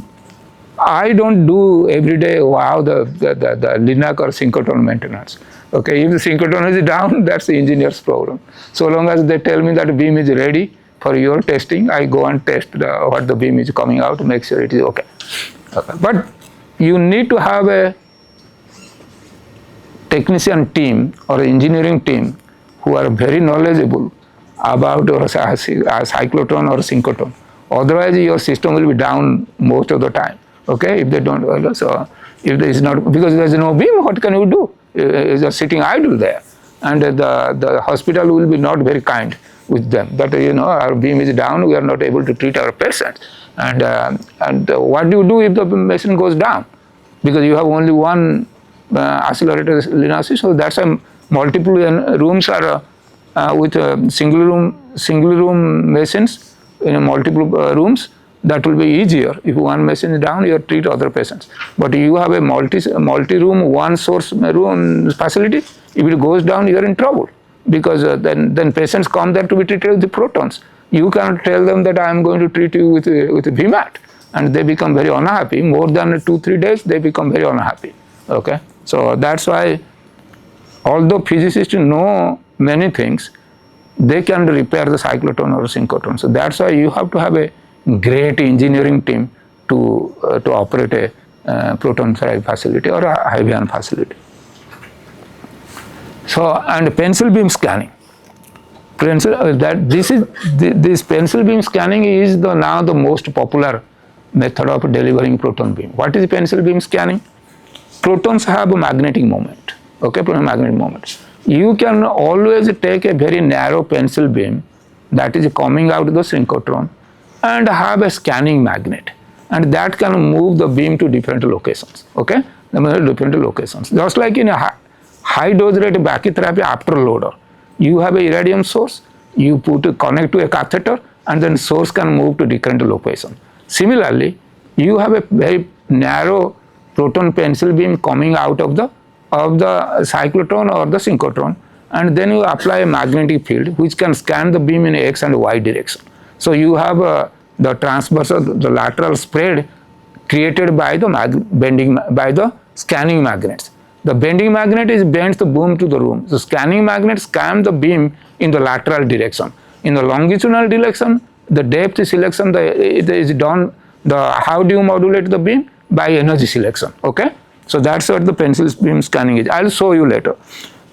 I don't do everyday the linac or synchrotron maintenance. Okay, if the synchrotron is down, that's the engineer's problem. So long as they tell me that beam is ready for your testing, I go and test what the beam is coming out to make sure it is okay. But you need to have a technician team or engineering team who are very knowledgeable about a cyclotron or synchrotron. Otherwise, your system will be down most of the time. Okay, if they don't, so if there is not, because there is no beam, what can you do? Is just sitting idle there, and the hospital will be not very kind with them. That our beam is down, we are not able to treat our patients. And what do you do if the machine goes down? Because you have only one accelerator linac, so that's why multiple rooms are with single room machines in multiple rooms. That will be easier. If one machine is down, you treat other patients. But you have a multi-room, one source room facility. If it goes down, you are in trouble because then patients come there to be treated with the protons. You cannot tell them that I am going to treat you with a VMAT, and they become very unhappy. More than 2-3 days, they become very unhappy. Okay, so that's why, although physicists know many things, they can repair the cyclotron or synchrotron. So that's why you have to have a great engineering team to operate a proton therapy facility or a Hivian facility. So, and pencil beam scanning. This pencil beam scanning is now the most popular method of delivering proton beam. What is pencil beam scanning? Protons have a magnetic moment. Okay, magnetic moment. You can always take a very narrow pencil beam that is coming out of the synchrotron and have a scanning magnet, and that can move the beam to different locations. Okay, different locations. Just like in a high dose rate brachytherapy after loader, you have a irradium source, you connect to a catheter, and then source can move to different location. Similarly, you have a very narrow proton pencil beam coming out of the cyclotron or the synchrotron, and then you apply a magnetic field which can scan the beam in X and Y direction. So you have the transverse, the lateral spread created by the scanning magnets. The bending magnet bends the beam to the room. The scanning magnet scans the beam in the lateral direction. In the longitudinal direction, the depth selection it is done. How do you modulate the beam? By energy selection. Okay, so that's what the pencil beam scanning is. I'll show you later.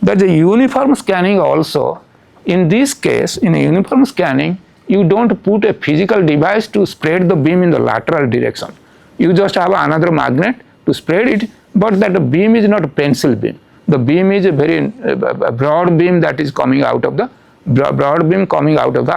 But the uniform scanning also. In this case, in a uniform scanning, you don't put a physical device to spread the beam in the lateral direction. You just have another magnet to spread it, but that the beam is not a pencil beam. The beam is a very broad beam that is coming out of the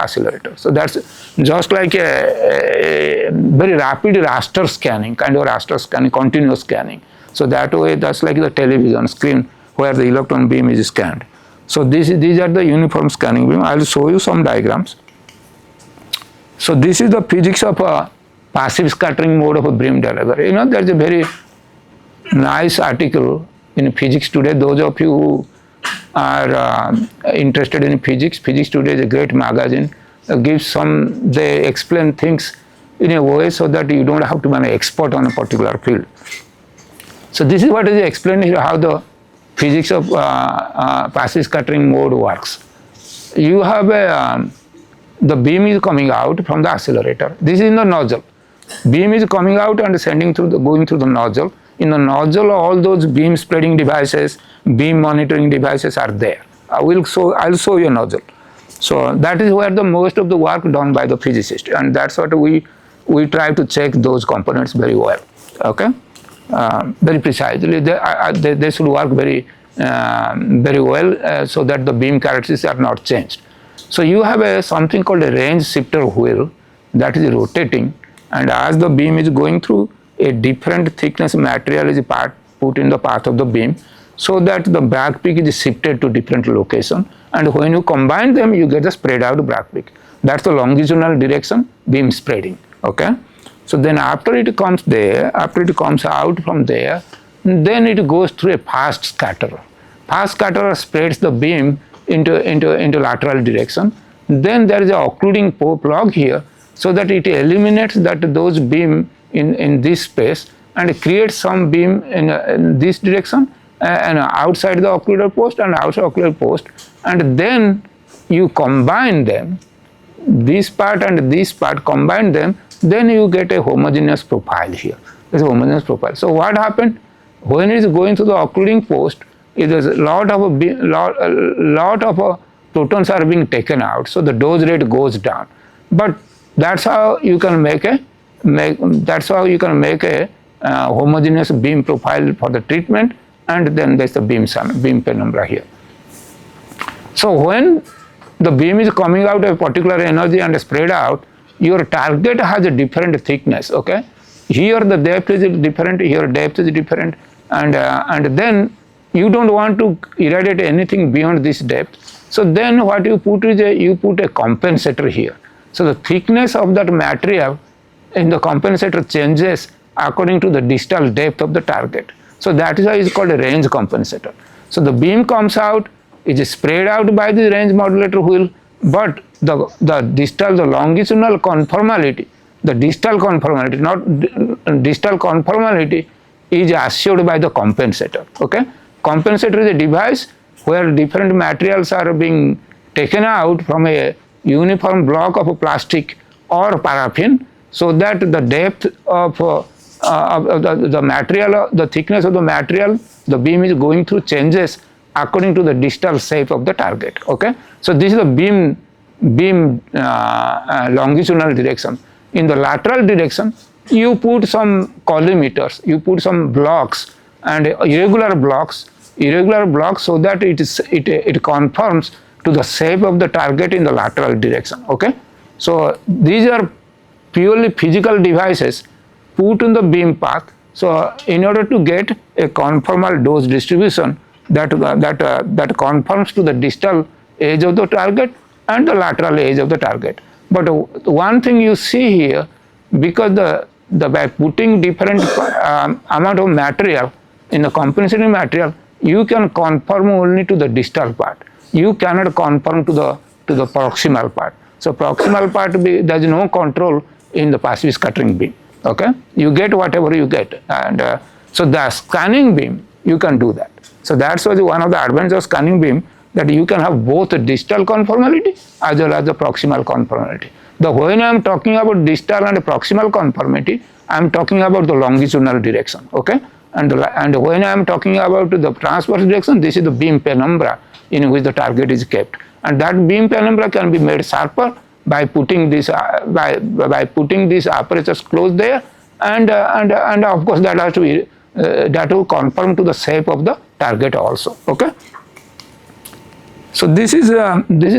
accelerator. So that's just like a very rapid raster scanning, kind of raster scanning, continuous scanning. So that way, that's like the television screen where the electron beam is scanned. So these are the uniform scanning beam. I'll show you some diagrams. So this is the physics of a passive scattering mode of a beam delivery. There's a very nice article in Physics Today. Those of you who are interested in physics, Physics Today is a great magazine. They explain things in a way so that you don't have to be an expert on a particular field. So this is what is explained here, how the physics of passive scattering mode works. You have the beam is coming out from the accelerator. This is in the nozzle. Beam is coming out and sending through going through the nozzle. In the nozzle, all those beam spreading devices, beam monitoring devices are there. I'll show you a nozzle. So that is where the most of the work done by the physicist, and that's what we try to check those components very well. Okay, very precisely. They should work very well so that the beam characteristics are not changed. So you have something called a range shifter wheel that is rotating, and as the beam is going through, a different thickness material is put in the path of the beam, so that the bragg peak is shifted to different location, and when you combine them, you get a spread out bragg peak. That's the longitudinal direction beam spreading. Okay, so then after it comes out from there, then it goes through a fast scatterer. Fast scatterer spreads the beam into lateral direction. Then there is a occluding plug here, so that it eliminates those beam in this space and creates some beam in this direction and outside the occluder post and outside occluder post, and then you combine them, this part and this part, combine them, then you get a homogeneous profile here. It's a homogeneous profile. So what happened when it is going to the occluding post? It is a lot of protons are being taken out, so the dose rate goes down. But that's how you can make a homogeneous beam profile for the treatment, and then there's the beam penumbra here. So when the beam is coming out of a particular energy and spread out, your target has a different thickness. Okay, here the depth is different, here depth is different, and then you don't want to irradiate anything beyond this depth. So then what you put is you put a compensator here. So the thickness of that material in the compensator changes according to the distal depth of the target. So that is why it's called a range compensator. So the beam comes out, it is spread out by the range modulator wheel, but the distal, the longitudinal conformality, the distal conformality, not distal conformality, is assured by the compensator. Okay, compensator is a device where different materials are being taken out from a uniform block of plastic or paraffin, so that the depth of the material, the thickness of the material the beam is going through changes according to the distal shape of the target. Okay, so this is the beam longitudinal direction. In the lateral direction, you put some collimators, you put some blocks and irregular blocks, so that it conforms to the shape of the target in the lateral direction. Okay, so these are purely physical devices put in the beam path. So in order to get a conformal dose distribution that conforms to the distal edge of the target and the lateral edge of the target. But one thing you see here, because by putting different amount of material in the compensating material, you can conform only to the distal part. You cannot conform to the proximal part. So proximal part there is no control in the passive scattering beam. Okay, you get whatever you get, and so the scanning beam you can do that. So that's why one of the advantages of scanning beam, that you can have both a distal conformality as well as the proximal conformality. When I am talking about distal and proximal conformity, I am talking about the longitudinal direction. Okay, and when I am talking about the transverse direction, this is the beam penumbra in which the target is kept, and that beam penumbra can be made sharper by putting this by putting these apertures close there, and of course that has to be that will conform to the shape of the target also. Okay, so this is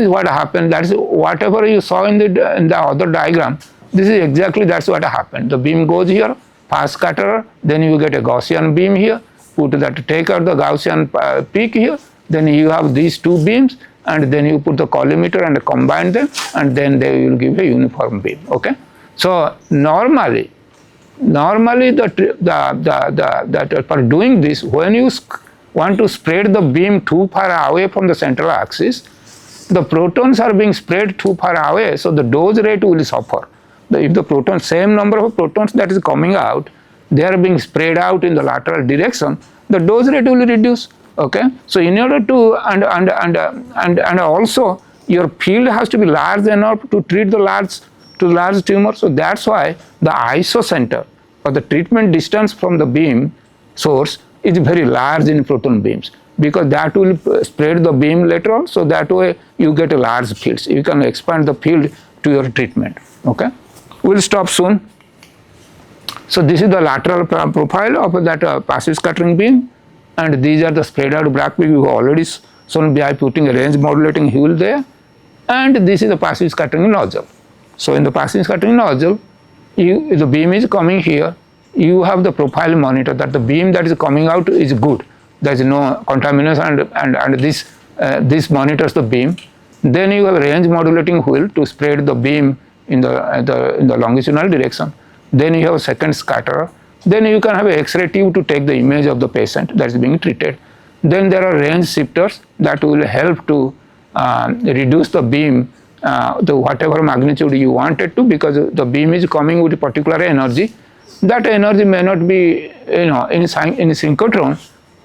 what happened. That's whatever you saw in the other diagram. This is exactly that's what happened. The beam goes here, fast scatterer, then you get a Gaussian beam here, take out the Gaussian peak here, then you have these two beams, and then you put the collimator and combine them, and then they will give a uniform beam. Okay, so normally for doing this, when you want to spread the beam too far away from the central axis, the protons are being spread too far away, so the dose rate will suffer. if the proton, same number of protons that is coming out, they are being spread out in the lateral direction, the dose rate will reduce. Okay, so in order to and also your field has to be large enough to treat the large tumor. So that's why the isocenter or the treatment distance from the beam source is very large in proton beams, because that will spread the beam later on. So that way you get a large fields. You can expand the field to your treatment. Okay, we'll stop soon. So this is the lateral profile of that passive scattering beam, and these are the spread out black beam you have already shown by putting a range modulating hue there, and this is the passive scattering nozzle. So in the passive scattering nozzle, the beam is coming here. You have the profile monitor that the beam that is coming out is good. There is no contamination, and this monitors the beam. Then you have a range modulating wheel to spread the beam in the longitudinal direction. Then you have a second scatterer. Then you can have an X-ray tube to take the image of the patient that is being treated. Then there are range shifters that will help to reduce the beam to whatever magnitude you want it to, because the beam is coming with a particular energy. That energy may not be, in synchrotron.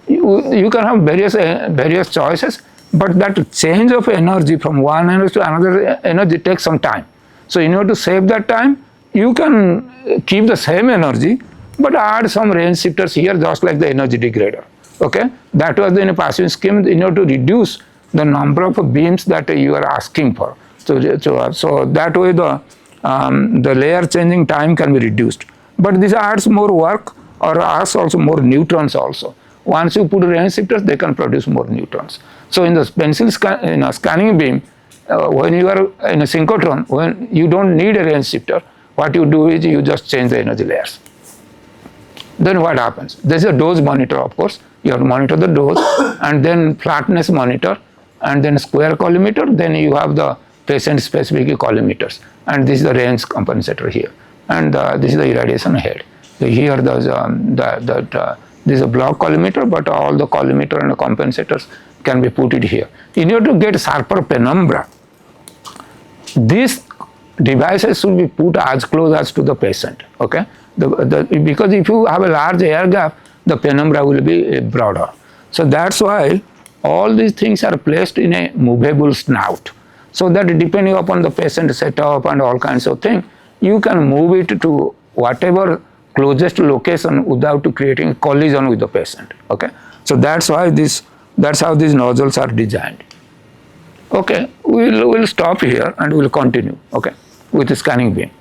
You can have various choices, but that change of energy from one energy to another energy takes some time. So in order to save that time, you can keep the same energy, but add some range shifters here, just like the energy degrader. Okay, that was in a passive scheme in order to reduce the number of beams that you are asking for. So that way the layer changing time can be reduced. But this adds more work, or adds also more neutrons also. Once you put range shifters, they can produce more neutrons. So in the pencil scanning beam, when you are in a synchrotron, when you don't need a range shifter, what you do is you just change the energy layers. Then what happens? This is a dose monitor, of course. You have to monitor the dose, and then flatness monitor, and then square collimator. Then you have the patient-specific collimators, and this is the range compensator here, and this is the irradiation head. So here this is a block collimator, but all the collimator and the compensators can be put it here. In order to get sharper penumbra, these devices should be put as close as to the patient. Okay, because if you have a large air gap, the penumbra will be broader. So that's why all these things are placed in a movable snout, so that depending upon the patient setup and all kinds of things, you can move it to whatever closest location without creating collision with the patient. Okay, so that's how these nozzles are designed. Okay, we'll stop here and we'll continue. Okay, with the scanning beam.